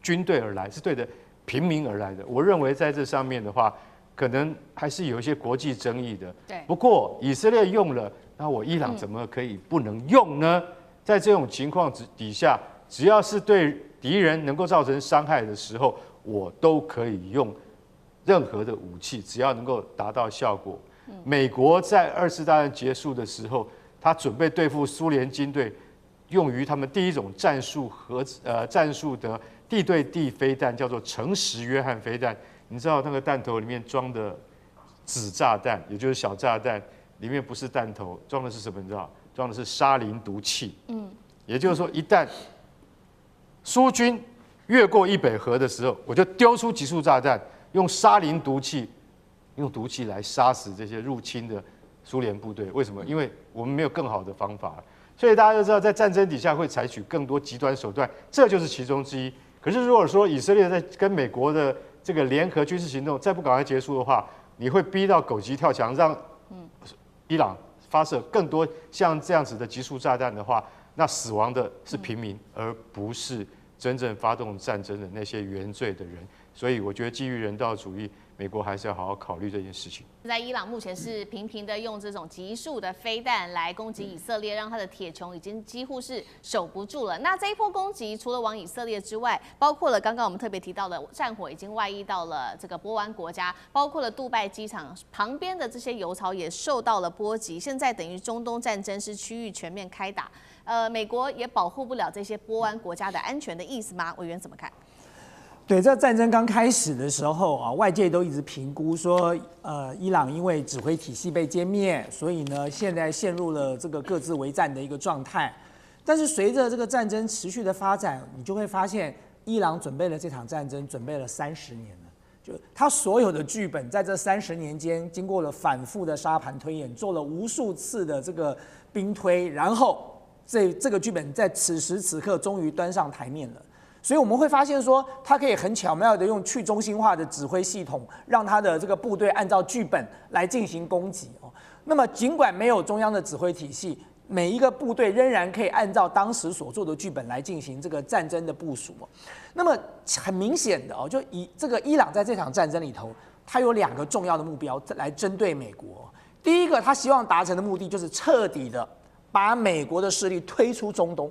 軍隊而來，是對着平民而來的。我認為在這上面的話，可能還是有一些國際爭議的。對。不過以色列用了，那我伊朗怎麼可以不能用呢？在這種情況底下，只要是對敵人能夠造成傷害的時候，我都可以用任何的武器，只要能夠達到效果。美國在2次大戰結束的時候，他準備對付蘇聯軍隊，用於他們第一種戰術的地對地飛彈，叫做誠實約翰飛彈。你知道那個彈頭裡面裝的子炸彈，也就是小炸彈，裡面不是彈頭，裝的是什麼？你知道？裝的是沙林毒氣。也就是說，一旦蘇軍越過易北河的時候，我就丟出集束炸彈，用沙林毒氣，用毒氣來殺死這些入侵的蘇聯部隊。為什麼？因為我們沒有更好的方法。所以大家都知道，在戰爭底下會採取更多極端手段，這就是其中之一。可是如果說以色列在跟美國的這個聯合軍事行動再不趕快結束的話，你會逼到狗急跳牆，讓伊朗發射更多像這樣子的集束炸彈的話，那死亡的是平民，而不是真正發動戰爭的那些原罪的人。所以我覺得基於人道主義，美國還是要好好考慮這件事情。在伊朗目前是频频的用这種集束的飞彈來攻擊以色列，讓他的鐵穹已經幾乎是守不住了。那這一波攻擊除了往以色列之外，包括了剛剛我們特別提到的戰火已經外溢到了這個波灣國家，包括了杜拜機場旁邊的這些油槽也受到了波及。現在等於中東戰爭是區域全面開打，美國也保護不了這些波灣國家的安全的意思嗎？委員怎麼看？对，这戰爭剛開始的時候啊，外界都一直評估說，伊朗因為指揮體系被殲滅，所以呢，現在陷入了這個各自為戰的一個狀態。但是隨着這個戰爭持續的發展，你就會發現，伊朗準備了這場戰爭，準備了30年了。就他所有的劇本，在這30年間，經過了反覆的沙盤推演，做了無數次的這個兵推，然後這個劇本在此時此刻終於端上台面了。所以我們會發現說，他可以很巧妙的用去中心化的指揮系統，讓他的這個部隊按照劇本來進行攻擊哦。那麼儘管沒有中央的指揮體系，每一個部隊仍然可以按照當時所做的劇本來進行這個戰爭的部署。那麼很明顯的哦，就以這個伊朗在這場戰爭裡頭，他有2個重要的目標來針對美國。第一個，他希望達成的目的就是徹底的把美國的勢力推出中東。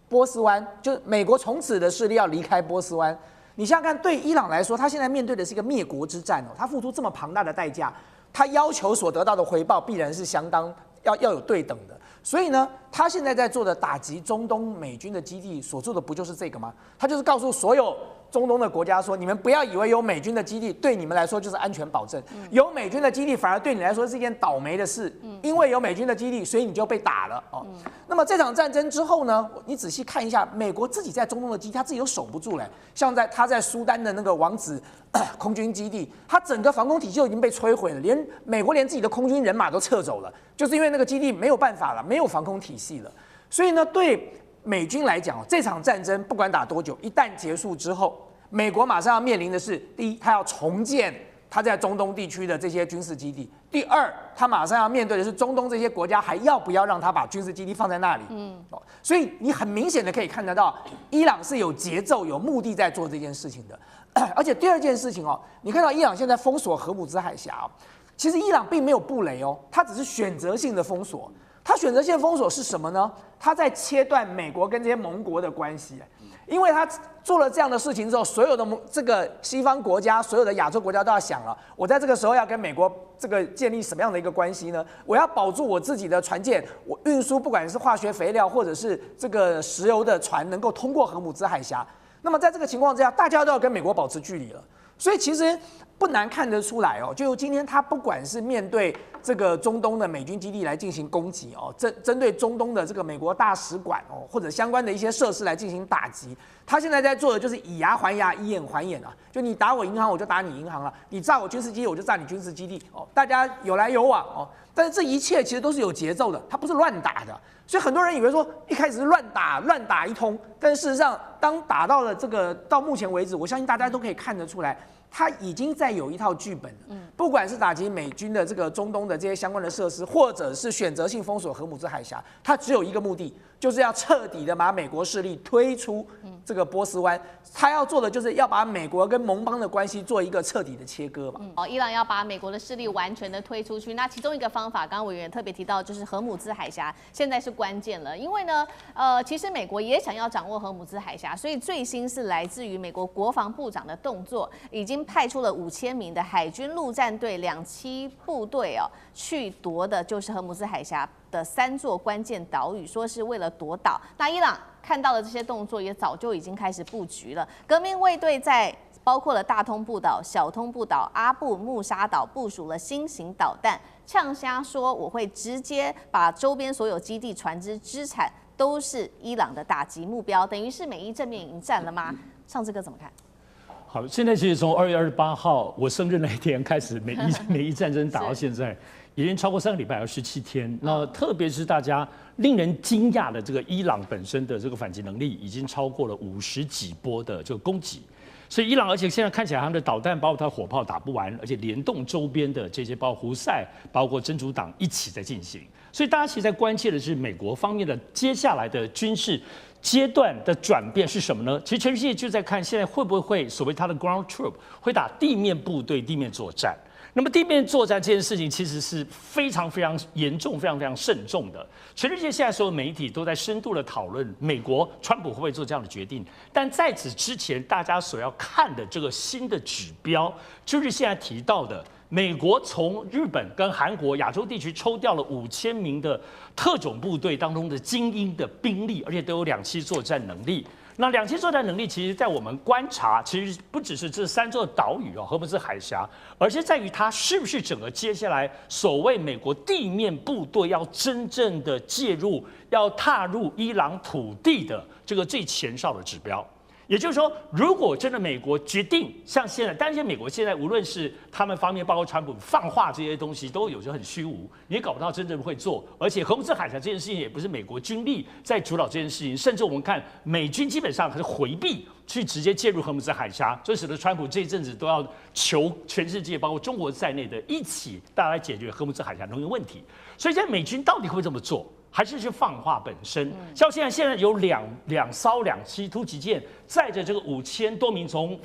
波斯灣，就是美國從此的勢力要離開波斯灣。你想想看，對伊朗來說，他現在面對的是一個滅國之戰哦，他付出這麼龐大的代價，他要求所得到的回報必然是相當要有對等的。所以呢，他現在在做的打擊中東美軍的基地所做的不就是這個嗎？他就是告訴所有中東的國家說，你們不要以為有美軍的基地對你們來說就是安全保證，有美軍的基地反而對你來說是一件倒霉的事，因為有美軍的基地，所以你就被打了哦。那麼這場戰爭之後呢，你仔細看一下，美國自己在中東的基地，他自己都守不住了。像他在蘇丹的那個王子空軍基地，他整個防空體系就已經被摧毀了，美國連自己的空軍人馬都撤走了，就是因為那個基地沒有辦法了，沒有防空體系了。所以呢，對美軍來講，這場戰爭不管打多久，一旦結束之後，美國馬上要面臨的是：第一，他要重建他在中東地區的這些軍事基地；第二，他馬上要面對的是中東這些國家還要不要讓他把軍事基地放在那裡。所以你很明顯的可以看得到，伊朗是有節奏、有目的在做這件事情的。而且第二件事情哦，你看到伊朗現在封鎖荷姆茲海峽哦，其實伊朗並沒有布雷哦，它只是選擇性的封鎖。它選擇性封鎖是什麼呢？它在切斷美國跟這些盟國的關係，因為他做了這樣的事情之後，所有的這個西方國家、所有的亞洲國家都要想了：我在這個時候要跟美國這個建立什麼樣的一個關係呢？我要保住我自己的船艦，我運輸不管是化學肥料或者是這個石油的船能夠通過荷姆茲海峽。那麼在這個情況之下，大家都要跟美國保持距離了。所以其實不難看得出來哦，就今天他不管是面對這個中東的美軍基地來進行攻擊哦，針對中東的這個美國大使館哦，或者相關的一些設施來進行打擊，他現在在做的就是以牙還牙，以眼還眼啊！就你打我銀行，我就打你銀行了；你炸我軍事基地，我就炸你軍事基地哦，大家有來有往哦。但是這一切其實都是有節奏的，它不是亂打的。所以很多人以為說一開始是亂打一通，但事實上當打到了這個到目前為止，我相信大家都可以看得出來，他已經在有一套劇本了。不管是打擊美軍的這個中東的這些相關的設施，或者是選擇性封鎖荷姆茲海峽，它只有一個目的，就是要徹底的把美國勢力推出這個波斯灣。他要做的就是要把美國跟盟邦的關係做一個徹底的切割嘛。伊朗要把美國的勢力完全的推出去，那其中一個方法，剛剛委員特別提到，就是荷姆茲海峽現在是關鍵了，因為呢，其實美國也想要掌握荷姆茲海峽，所以最新是來自於美國國防部長的動作，已經經派出了5000名的海軍陸戰隊2棲部隊哦，去奪的就是荷姆斯海峽的3座關鍵島嶼，說是為了奪島。那伊朗看到了這些動作，也早就已經開始布局了。革命衛隊在包括了大通布島、小通布島、阿布穆沙島部署了新型導彈，嗆聲說我會直接把周邊所有基地、船只、資產都是伊朗的打擊目標，等於是美伊正面迎戰了嗎？尚志哥怎麼看？好，現在其實從2月28號我生日那一天開始，美伊戰爭打到現在，已經超過3個禮拜，17天。那特別是大家令人驚訝的這個伊朗本身的這個反擊能力，已經超過了50幾波的這個攻擊。所以伊朗，而且現在看起來他們的導彈包括它火炮打不完，而且聯動周邊的這些，包括胡塞、包括真主黨一起在進行。所以大家其實在關切的是美國方面的接下來的軍事階段的轉變是什麼呢？其實全世界就在看现在會不會所謂它的 ground troop 會打地面部隊地面作戰。那麼地面作戰這件事情其實是非常非常嚴重、非常非常慎重的。全世界現在所有媒體都在深度的討論美國川普會不會做這樣的決定。但在此之前，大家所要看的這個新的指標，就是現在提到的美國從日本跟韓國亞洲地區抽調了5000名的特種部隊當中的精英的兵力，而且都有2棲作戰能力。那2棲作戰能力，其實在我們觀察，其實不只是這3座島嶼哦，荷姆斯海峽，而是在於它是不是整個接下來所謂美國地面部隊要真正的介入，要踏入伊朗土地的這個最前哨的指標。也就是說，如果真的美國決定像現在，但是美國現在無論是他們方面，包括川普放話這些東西，都有時候很虛無，你也搞不到真正會做。而且荷姆斯海峽這件事情也不是美國軍力在主導這件事情，甚至我們看美軍基本上還是回避去直接介入荷姆斯海峽，這使得川普這一陣子都要求全世界，包括中國在內的一起大家來解決荷姆斯海峽能源問題。所以現在美軍到底會這麼做？還是去放話本身，像現在有兩艘2棲突擊艦載着這個5000多名從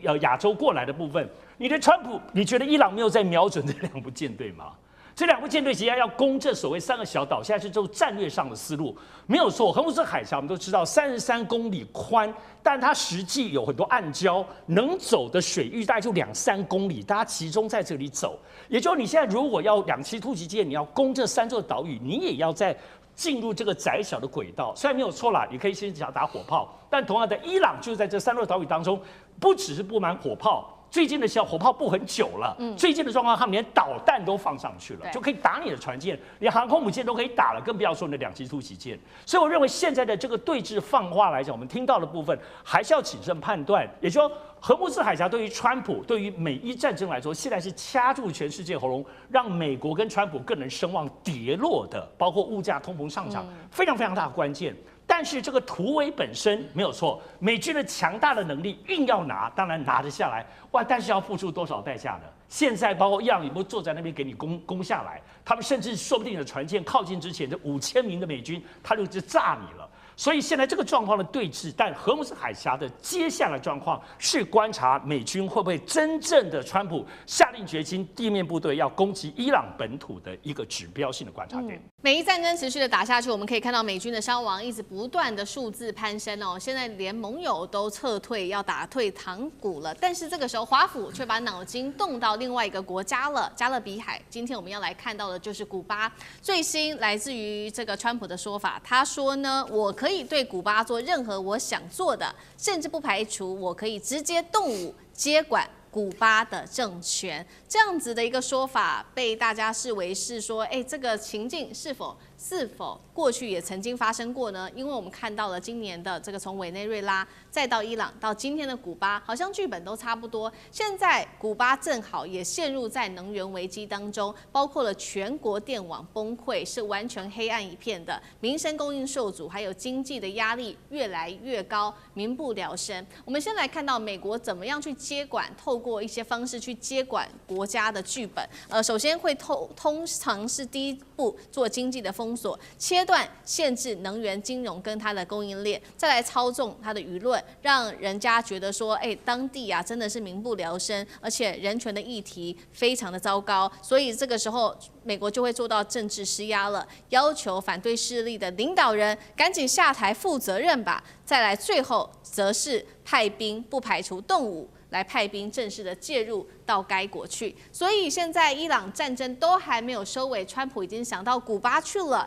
亞洲過來的部分，你的川普，你覺得伊朗沒有在瞄準這2部艦隊嗎？這2部艦隊其實要攻這所謂3個小島，現在是就戰略上的思路，沒有錯。荷姆斯海峽我們都知道33公里寬，但它實際有很多暗礁，能走的水域大概就2-3公里，大家集中在這裡走。也就是你現在如果要2棲突擊艦，你要攻這3座島嶼，你也要在進入這個窄小的軌道。雖然沒有錯啦，你可以先想打火炮，但同樣的，伊朗就在這3座島嶼當中，不只是布滿火炮。最近的小火炮布很久了，最近的狀況，他們連導彈都放上去了，就可以打你的船艦，連航空母艦都可以打了，更不要說你的2棲突擊艦。所以我認為現在的這個對峙放話來講，我們聽到的部分還是要謹慎判斷。也就是說，荷姆斯海峽對於川普、對於美伊戰爭來說，現在是掐住全世界喉嚨，讓美國跟川普更能聲望跌落的，包括物價、通膨上漲，非常非常大的關鍵。但是這個突圍本身沒有錯，美軍的強大的能力硬要拿，當然拿得下來，哇！但是要付出多少代價呢？現在包括伊朗有沒有坐在那邊給你攻下來？他們甚至說不定的船艦靠近之前，這5000名的美軍他就炸你了。所以現在這個狀況的對峙，但荷姆斯海峽的接下來狀況是觀察美軍會不會真正的川普下定決心，地面部隊要攻擊伊朗本土的一個指標性的觀察點。美伊戰爭持續的打下去，我們可以看到美軍的傷亡一直不斷的數字攀升哦，現在連盟友都撤退，要打退堂鼓了。但是這個時候，華府卻把腦筋動到另外一個國家了——加勒比海。今天我們要來看到的就是古巴。最新來自於這個川普的說法，他說呢，我可以對古巴做任何我想做的，甚至不排除我可以直接動武接管古巴的政權。這樣子的一個說法被大家視為是說，這個情境是否過去也曾經發生過呢？因為我們看到了今年的這個從委內瑞拉再到伊朗到今天的古巴，好像劇本都差不多。現在古巴正好也陷入在能源危機當中，包括了全國電網崩潰，是完全黑暗一片的，民生供應受阻，還有經濟的壓力越來越高，民不聊生。我們先來看到美國怎麼樣去接管，透過一些方式去接管國家的劇本。首先會通常是第一步做經濟的封鎖，切斷限制能源、金融跟它的供應鏈，再來操縱它的輿論，讓人家覺得說，當地啊真的是民不聊生，而且人權的議題非常的糟糕，所以這個時候美國就會做到政治施壓了，要求反對勢力的領導人趕緊下台負責任吧。再來最後則是派兵，不排除動武來派兵正式的介入到該國去。所以現在伊朗戰爭都還沒有收尾，川普已經想到古巴去了。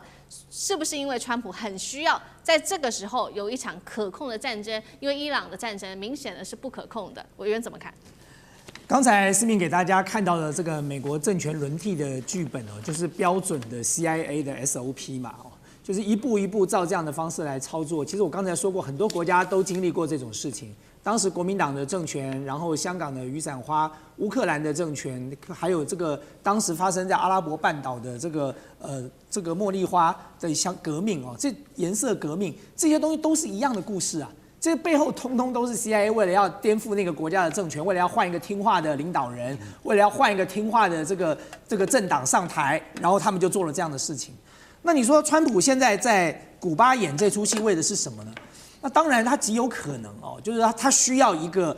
是不是因為川普很需要在這個時候有一場可控的戰爭？因為伊朗的戰爭明顯的是不可控的。委員怎麼看？剛才思明給大家看到的這個美國政權輪替的劇本哦，就是標準的 CIA 的 SOP 嘛哦，就是一步一步照這樣的方式來操作。其實我剛才說過，很多國家都經歷過這種事情。當時國民黨的政權，然後香港的雨傘花，烏克蘭的政權，還有這個當時發生在阿拉伯半島的這個茉莉花的革命哦，這顏色革命這些東西都是一樣的故事啊。這個背後通通都是 CIA 為了要顛覆那個國家的政權，為了要換一個聽話的領導人，為了要換一個聽話的這個政黨上台，然後他們就做了這樣的事情。那你說川普現在在古巴演這出戲為的是什麼呢？那當然，他極有可能哦，就是他需要一個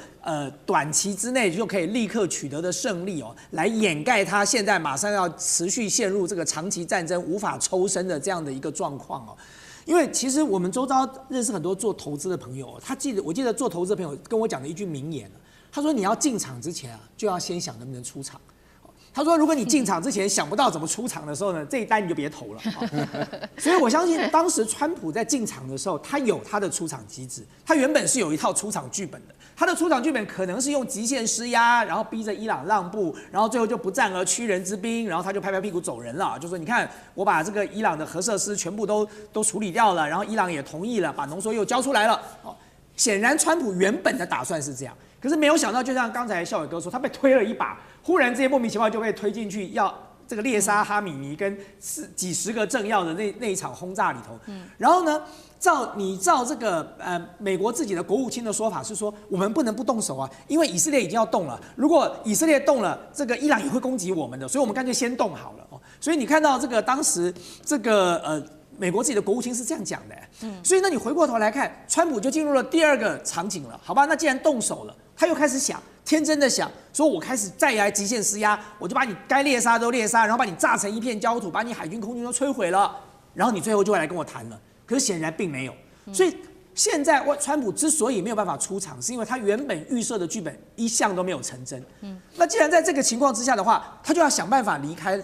短期之內就可以立刻取得的勝利哦，來掩蓋他現在馬上要持續陷入這個長期戰爭無法抽身的這樣的一個狀況哦。因為其實我們周遭認識很多做投資的朋友，我記得做投資的朋友跟我講的一句名言，他說你要進場之前啊，就要先想能不能出場。他說：“如果你進場之前想不到怎麼出場的時候呢，這一單你就別投了。”所以我相信當時川普在進場的時候，他有他的出場機制，他原本是有一套出場劇本的。他的出場劇本可能是用極限施壓，然後逼着伊朗讓步，然後最後就不戰而屈人之兵，然後他就拍拍屁股走人了，就說：“你看，我把這個伊朗的核設施全部都處理掉了，然後伊朗也同意了，把濃縮鈾交出來了。”哦，顯然川普原本的打算是這樣。可是沒有想到，就像剛才孝瑋哥說，他被推了一把，忽然之間莫名其妙就被推進去，要這個獵殺哈米尼跟幾十個政要的那一場轟炸裡頭。然後呢，照這個美國自己的國務卿的說法是說，我們不能不動手啊，因為以色列已經要動了，如果以色列動了，這個伊朗也會攻擊我們的，所以我們乾脆先動好了哦。所以你看到這個當時這個美國自己的國務卿是這樣講的，所以那你回過頭來看，川普就進入了第二個場景了，好吧？那既然動手了，他又開始想，天真的想，說我開始再來極限施壓，我就把你該獵殺都獵殺，然後把你炸成一片焦土，把你海軍空軍都摧毀了，然後你最後就會來跟我談了。可是顯然並沒有，所以現在川普之所以沒有辦法出場，是因為他原本預設的劇本一項都沒有成真。那既然在這個情況之下的話，他就要想辦法離開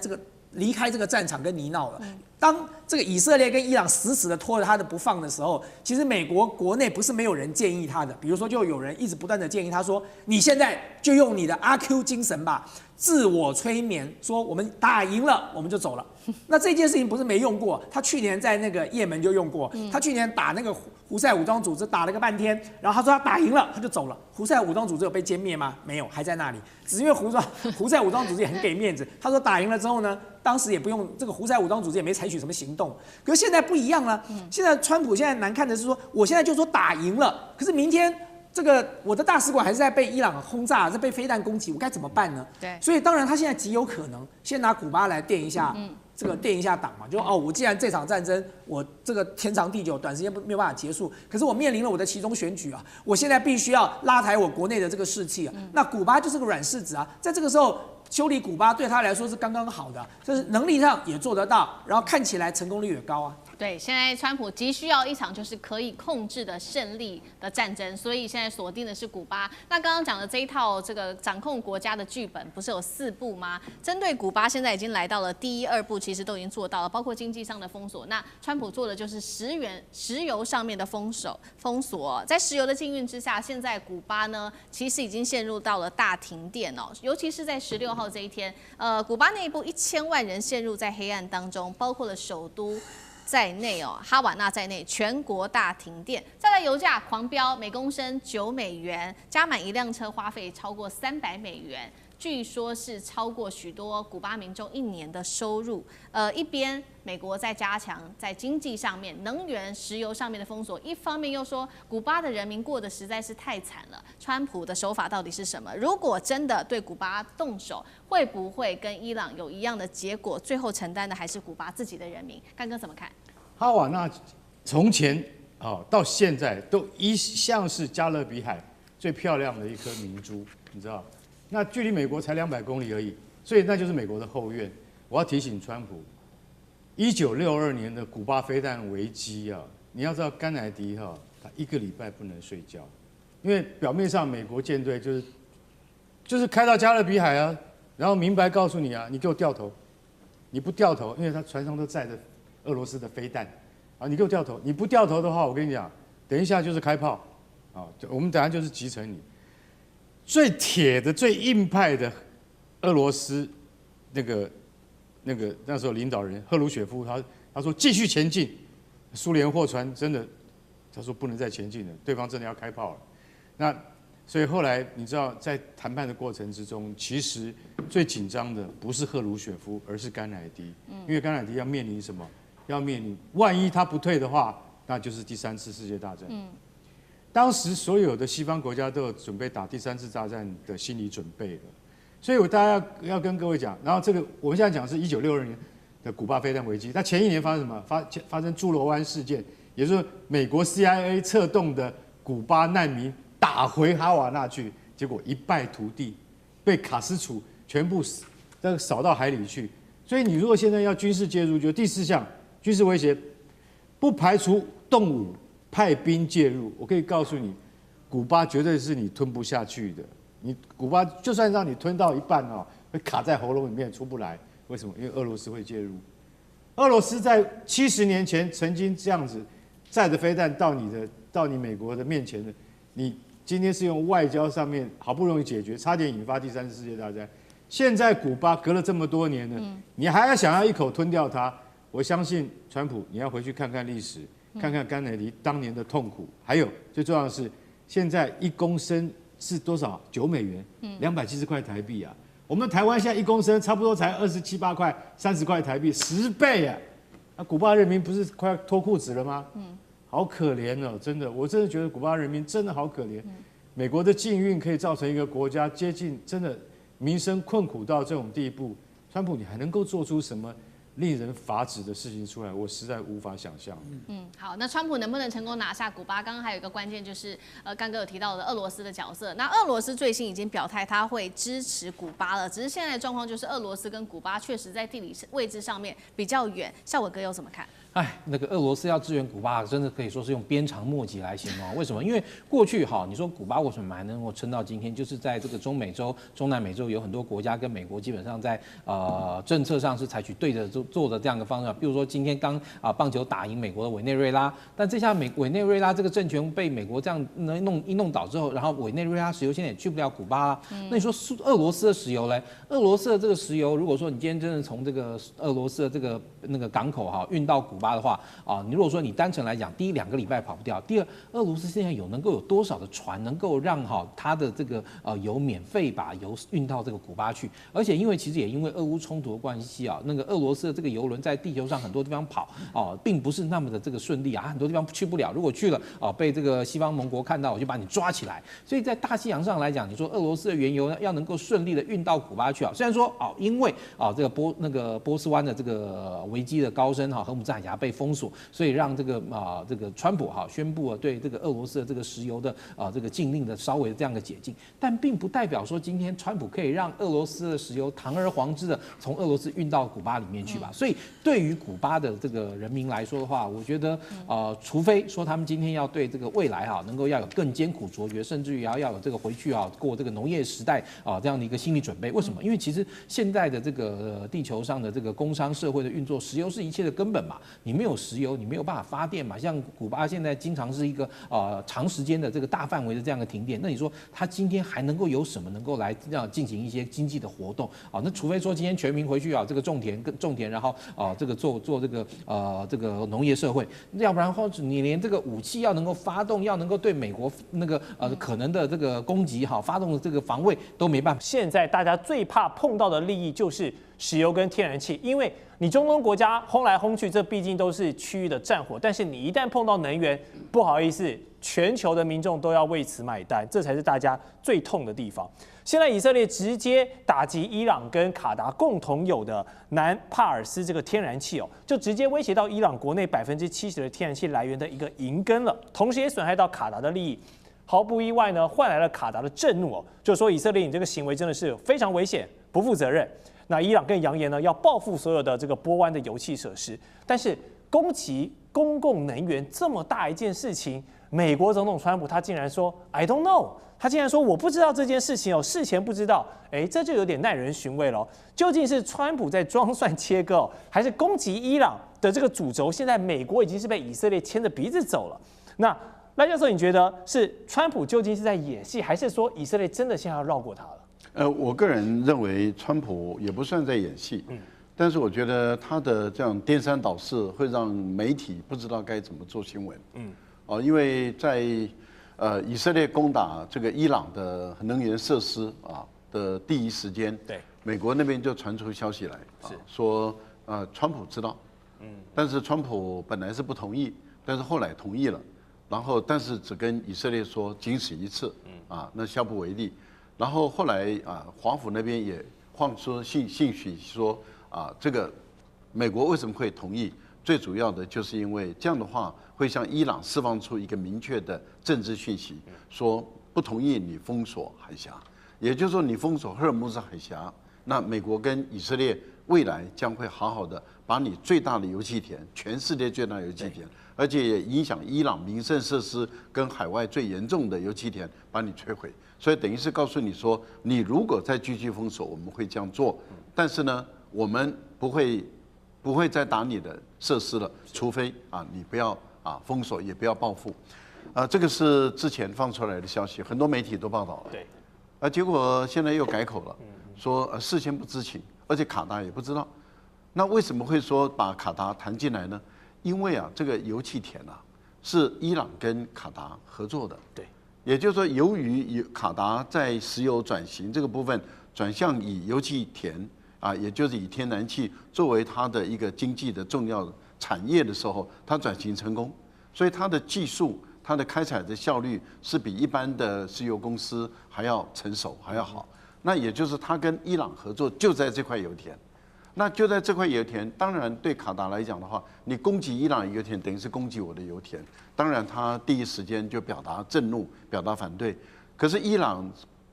這個戰場跟泥淖了。當這個以色列跟伊朗死死的拖着他的不放的時候，其實美國國內不是沒有人建議他的，比如說就有人一直不斷的建議他說，你現在就用你的阿 Q 精神吧，自我催眠，說我們打贏了我們就走了。那這件事情不是沒用過，他去年在那個也門就用過，他去年打那個胡塞武裝組織打了個半天，然後他說他打贏了他就走了。胡塞武裝組織有被殲滅嗎？沒有，還在那裡。只是因為胡塞武裝組織也很給面子，他說打贏了之後呢，當時也不用這個胡塞武裝組織也沒採取什麼行動。可是現在不一樣了，現在川普現在難看的是說，我現在就說打贏了，可是明天這個我的大使館還是在被伊朗轟炸，是被飛彈攻擊，我該怎麼辦呢？對，所以當然他現在極有可能先拿古巴來墊一下。這個墊一下檔嘛，就我既然這場戰爭我這個天長地久，短時間沒有辦法結束，可是我面臨了我的期中選舉啊，我現在必須要拉抬我國內的這個士氣啊。那古巴就是個軟柿子啊，在這個時候修理古巴對他來說是剛剛好的，就是能力上也做得到，然後看起來成功率也高啊。对，現在川普急需要一場就是可以控制的勝利的戰爭，所以現在鎖定的是古巴。那剛剛講的這一套這個掌控國家的劇本，不是有4步嗎？針對古巴，現在已經來到了第1、2步，其實都已經做到了，包括經濟上的封鎖。那川普做的就是石油上面的封鎖。在石油的禁運之下，現在古巴呢，其實已經陷入到了大停電哦，尤其是在16號這一天，古巴內部1000萬人陷入在黑暗當中，包括了首都在內哦，哈瓦那在內，全國大停電。再來油價狂飆，每公升9美元，加滿1輛車花費超過300美元，據說是超過許多古巴民眾1年的收入。一邊美國在加強在經濟上面、能源、石油上面的封鎖，一方面又說古巴的人民過得實在是太慘了。川普的手法到底是什麼？如果真的對古巴動手，會不會跟伊朗有一樣的結果？最後承擔的還是古巴自己的人民。幹哥怎麼看？哈瓦那從前到現在都一向是加勒比海最漂亮的一顆明珠，你知道？那距離美國才200公里而已，所以那就是美國的後院。我要提醒川普，1962年的古巴飛彈危機啊，你要知道甘乃迪他1個禮拜不能睡覺，因為表面上美國艦隊就是就是開到加勒比海啊，然後明白告訴你啊，你給我掉頭，你不掉頭，因為他船上都載着俄羅斯的飛彈啊，你給我掉頭，你不掉頭的話，我跟你講，等一下就是開炮啊，我們等一下就是擊沉你。最鐵的、最硬派的俄羅斯那時候領導人赫魯雪夫，他說繼續前進，蘇聯貨船真的，他說不能再前進了，對方真的要開炮了。那所以後來你知道，在談判的過程之中，其實最緊張的不是赫魯雪夫，而是甘乃迪，因為甘乃迪要面臨什麼？要面臨萬一他不退的話，那就是第3次世界大戰。當時所有的西方國家都有準備打第3次大戰的心理準備了，所以我大家要跟各位講，然後這個我們現在講的是1962年的古巴飛彈危機，那前一年發生什麼？發生豬玀灣事件，也就是美國 CIA 策動的古巴難民打回哈瓦那去，結果一敗塗地，被卡斯楚全部掃到海裡去。所以你如果現在要軍事介入，就第4項軍事威脅，不排除動武。派兵介入，我可以告訴你，古巴絕對是你吞不下去的。你古巴就算讓你吞到一半哦，會卡在喉嚨裡面出不來。為什麼？因為俄羅斯會介入。俄羅斯在70年前曾經這樣子載着飛彈到你美國的面前的，你今天是用外交上面好不容易解決，差點引發第3次世界大戰。現在古巴隔了這麼多年了，你還要想要一口吞掉它？我相信川普，你要回去看看歷史。看看甘乃迪當年的痛苦，還有最重要的是，現在1公升是多少？9美元，270塊台幣啊！我們台灣現在1公升差不多才27、8塊、30塊台幣，10倍啊！那古巴人民不是快要脫褲子了嗎？好可憐哦，真的，我真的覺得古巴人民真的好可憐。美國的禁運可以造成一個國家接近真的民生困苦到這種地步，川普你還能夠做出什麼令人髮指的事情出來，我實在無法想象。好，那川普能不能成功拿下古巴？剛剛還有一個關鍵就是，剛哥有提到的俄羅斯的角色。那俄羅斯最新已經表態，他會支持古巴了。只是現在的狀況就是，俄羅斯跟古巴確實在地理位置上面比較遠。孝瑋哥又怎麼看？那個俄羅斯要支援古巴，真的可以說是用鞭長莫及来形容。為什麼？因為過去你說古巴為什麼還能夠撐到今天，就是在這個中美洲、中南美洲有很多國家跟美國基本上在政策上是採取对着做的這樣的方向。比如說今天剛棒球打贏美國的委內瑞拉，但這下委內瑞拉這個政權被美國這樣弄倒之後，然後委內瑞拉石油現在也去不了古巴啦。那你說俄羅斯的石油嘞？俄羅斯的這個石油，如果說你今天真的從這個俄羅斯的這個那個港口運到古巴的話你如果說你單程來講，第一2個禮拜跑不掉，第二，俄羅斯現在能夠有多少的船能夠讓它的這個油免費把油運到這個古巴去？而且因為其實也因為俄烏衝突的關係那個俄羅斯的這個油輪在地球上很多地方跑並不是那麼的這個順利很多地方去不了。如果去了被這個西方盟國看到，我就把你抓起來。所以在大西洋上來講，你說俄羅斯的原油要能夠順利的運到古巴去虽然說因為這個波斯灣的這個危機的高升荷姆茲海峽被封鎖，所以讓這個川普宣布對這個俄羅斯的這個石油的這個禁令的稍微這樣的解禁，但並不代表說今天川普可以讓俄羅斯的石油堂而皇之的從俄羅斯運到古巴裡面去吧。所以對於古巴的這個人民來說的話，我覺得除非說他們今天要對這個未來能夠要有更艱苦卓絕，甚至于要有這個回去過這個農業時代這樣的一個心理準備。為什麼？因為其實現在的這個地球上的這個工商社會的運作，石油是一切的根本嘛。你沒有石油，你沒有辦法發電嘛。像古巴現在經常是一個長時間的這個大範圍的這樣的停電，那你說他今天還能夠有什麼能夠來這樣進行一些經濟的活動那除非說今天全民回去這個種田，然後這個做這個農業社會，要不然或者你連這個武器要能夠發動，要能夠對美國那個可能的這個攻擊發動的這個防衛都沒辦法。現在大家最怕碰到的利益就是石油跟天然氣，因為你中東国家轟來轟去，這畢竟都是區域的戰火。但是你一旦碰到能源，不好意思，全球的民眾都要為此買單，這才是大家最痛的地方。現在以色列直接打擊伊朗跟卡達共同有的南帕爾斯這個天然氣就直接威脅到伊朗國內70%的天然氣來源的一個銀根了，同時也損害到卡達的利益。毫不意外呢，換來了卡達的震怒就是說以色列你這個行為真的是非常危險，不負責任。那伊朗更揚言呢，要報復所有的這個波灣的油氣設施，但是攻擊公共能源這麼大一件事情，美國總統川普他竟然說 I don't know， 他竟然說我不知道這件事情哦，事前不知道，這就有點耐人尋味了。究竟是川普在裝蒜切割哦，還是攻擊伊朗的這個主軸？現在美國已經是被以色列牽着鼻子走了。那賴教授，你覺得是川普究竟是在演戲，還是說以色列真的現在要繞過他了？我個人認為川普也不算在演戲，但是我覺得他的這樣顛三倒四會讓媒體不知道該怎麼做新聞，因為在以色列攻打這個伊朗的能源設施的第一時間，對，美國那邊就傳出消息來，說川普知道，但是川普本來是不同意，但是後來同意了。然後，但是只跟以色列說僅此一次，那下不為例。然後後來華府那邊也放出信息說這個美國為什麼會同意？最主要的就是因為這樣的話會向伊朗釋放出一個明確的政治訊息，說不同意你封鎖海峽，也就是說你封鎖赫爾木茲海峽，那美國跟以色列未來將會好好的把你最大的油氣田，全世界最大的油氣田。而且也影響伊朗民生設施跟海外最嚴重的油氣田，把你摧毀。所以等於是告訴你說，你如果再繼續封鎖，我們會這樣做。但是呢，我們不會再打你的設施了，除非你不要封鎖，也不要報復。這個是之前放出來的消息，很多媒體都報道了。對。結果現在又改口了，說事先不知情，而且卡達也不知道。那為什麼會說把卡達談進來呢？因為這個油氣田是伊朗跟卡達合作的，對，也就是說，由於卡達在石油轉型這個部分轉向以油氣田也就是以天然氣作為它的一個經濟的重要產業的時候，它轉型成功，所以它的技術、它的開採的效率是比一般的石油公司還要成熟、還要好。那也就是它跟伊朗合作就在這塊油田。那就在這塊油田，當然對卡達來講的話，你攻擊伊朗油田，等於是攻擊我的油田。當然，他第一時間就表達震怒，表達反對。可是伊朗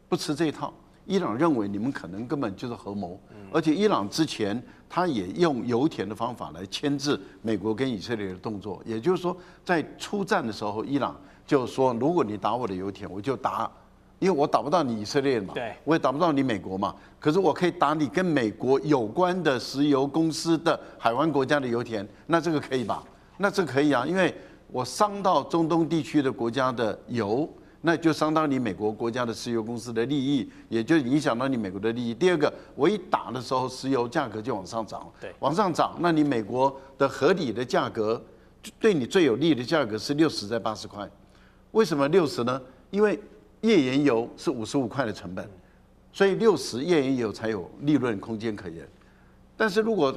不吃這一套，伊朗認為你們可能根本就是合謀，而且伊朗之前他也用油田的方法來牽制美國跟以色列的動作。也就是說，在出戰的時候，伊朗就說，如果你打我的油田，我就打。因為我打不到你以色列嘛，對，我也打不到你美國嘛，可是我可以打你跟美國有關的石油公司的海灣國家的油田，那這個可以吧？那這可以啊，因為我傷到中東地區的國家的油，那就傷到你美國國家的石油公司的利益，也就影響到你美國的利益。第二個，我一打的時候，石油價格就往上漲，对，往上漲，那你美國的合理的價格，對你最有利的價格是60在80塊，為什麼60呢？因為頁岩油是55塊的成本，所以60頁岩油才有利潤空間可言。但是如果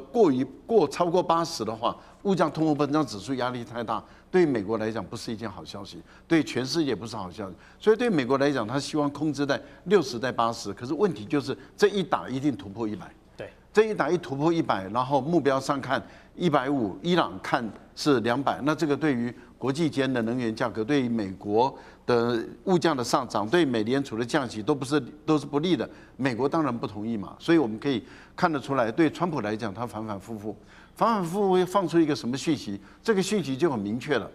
超過80的話，物價通貨膨脹指數壓力太大，對美國來講不是一件好消息，對全世界不是好消息。所以對美國來講，他希望控制在60在80，可是問題就是這一打一定突破100。對，這一打一突破100，然後目標上看150，伊朗看是200，那這個對於國際間的能源價格，對於美國的物價的上漲，對美聯儲的降息都是不利的。美國當然不同意嘛，所以我們可以看得出來，對川普來講，他反反复复會放出一個什麼訊息？這個訊息就很明確了，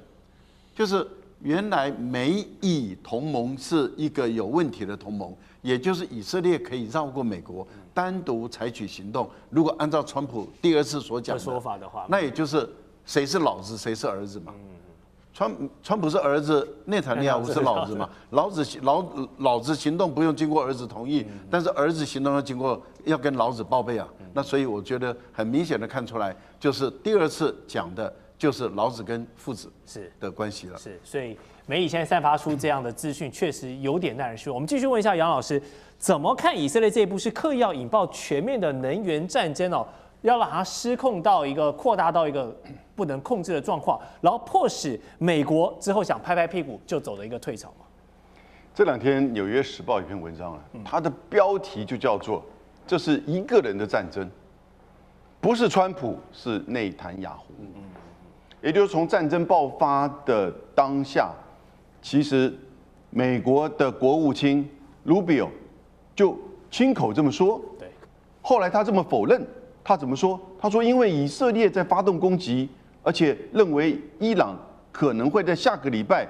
就是原來美以同盟是一個有問題的同盟，也就是以色列可以繞過美國，單獨採取行動。如果按照川普第二次所講的說法的話，那也就是誰是老子，誰是兒子嘛。川普是兒子，內塔尼亞胡是老子嘛？老子行動不用經過兒子同意，但是兒子行動要跟老子報備啊。那所以我覺得很明顯的看出來，就是第二次講的就是老子跟父子的關係了。是，所以媒體現在散發出這樣的資訊，確實有點耐人尋味。我們繼續問一下楊老師，怎麼看以色列這一步是刻意要引爆全面的能源戰爭哦？要讓它失控到擴大到一個不能控制的狀況，然後迫使美國之後想拍拍屁股就走了一個退潮嘛。這兩天《紐約時報》有一篇文章它的標題就叫做“這是一個人的戰爭，不是川普，是內塔尼亞胡”。也就是從戰爭爆發的當下，其實美國的國務卿盧比奧就親口這麼說。對，後來他這麼否認。他怎麼說？他說：“因為以色列在發動攻擊，而且認為伊朗可能會在下個禮拜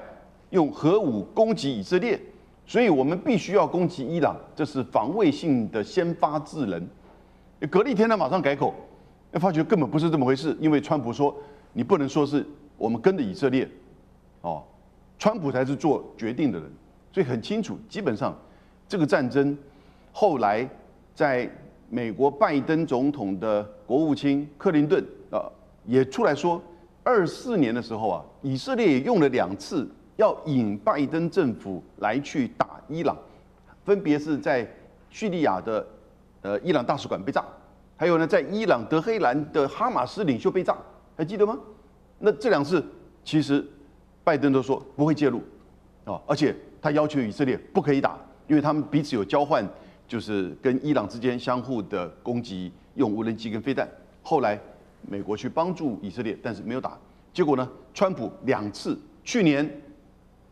用核武攻擊以色列，所以我們必須要攻擊伊朗，這是防衛性的先發制人。隔了一天他馬上改口，發覺根本不是這麼回事，因為川普說你不能說是我們跟着以色列，哦，川普才是做決定的人，所以很清楚，基本上這個戰爭後來在美國拜登總統的國務卿克林頓也出來說，24年的時候啊，以色列也用了2次要引拜登政府來去打伊朗，分別是在敘利亞的伊朗大使館被炸，還有呢在伊朗德黑蘭的哈馬斯領袖被炸，還記得嗎？那這2次其實拜登都說不會介入啊，而且他要求以色列不可以打，因為他們彼此有交換，就是跟伊朗之間相互的攻擊，用無人機跟飛彈。後來美國去幫助以色列，但是沒有打。結果呢，川普2次，去年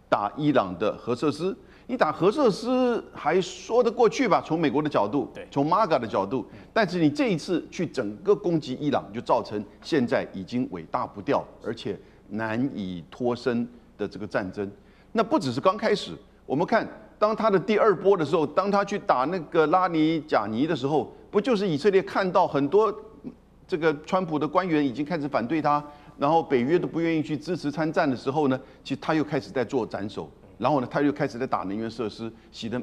打伊朗的核設施，你打核設施還說得過去吧？從美國的角度，從 MAGA 的角度，但是你這一次去整個攻擊伊朗，就造成現在已經尾大不掉，而且難以脫身的這個戰爭。那不只是剛開始，我們看當他的第2波的時候，當他去打那個拉尼賈尼的時候，不就是以色列看到很多這個川普的官員已經開始反對他，然後北約都不願意去支持參戰的時候呢，其實他又開始在做斬首，然後呢，他又開始在打能源設施，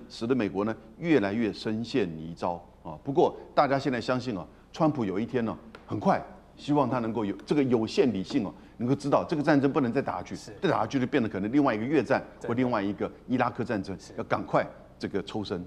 使得美國呢越來越深陷泥沼啊。不過大家現在相信啊，川普有一天呢，很快，希望他能夠有這個有限理性哦，能夠知道這個戰爭不能再打下去，再打下去就變得可能另外一個越戰或另外一個伊拉克戰爭，要趕快這個抽身。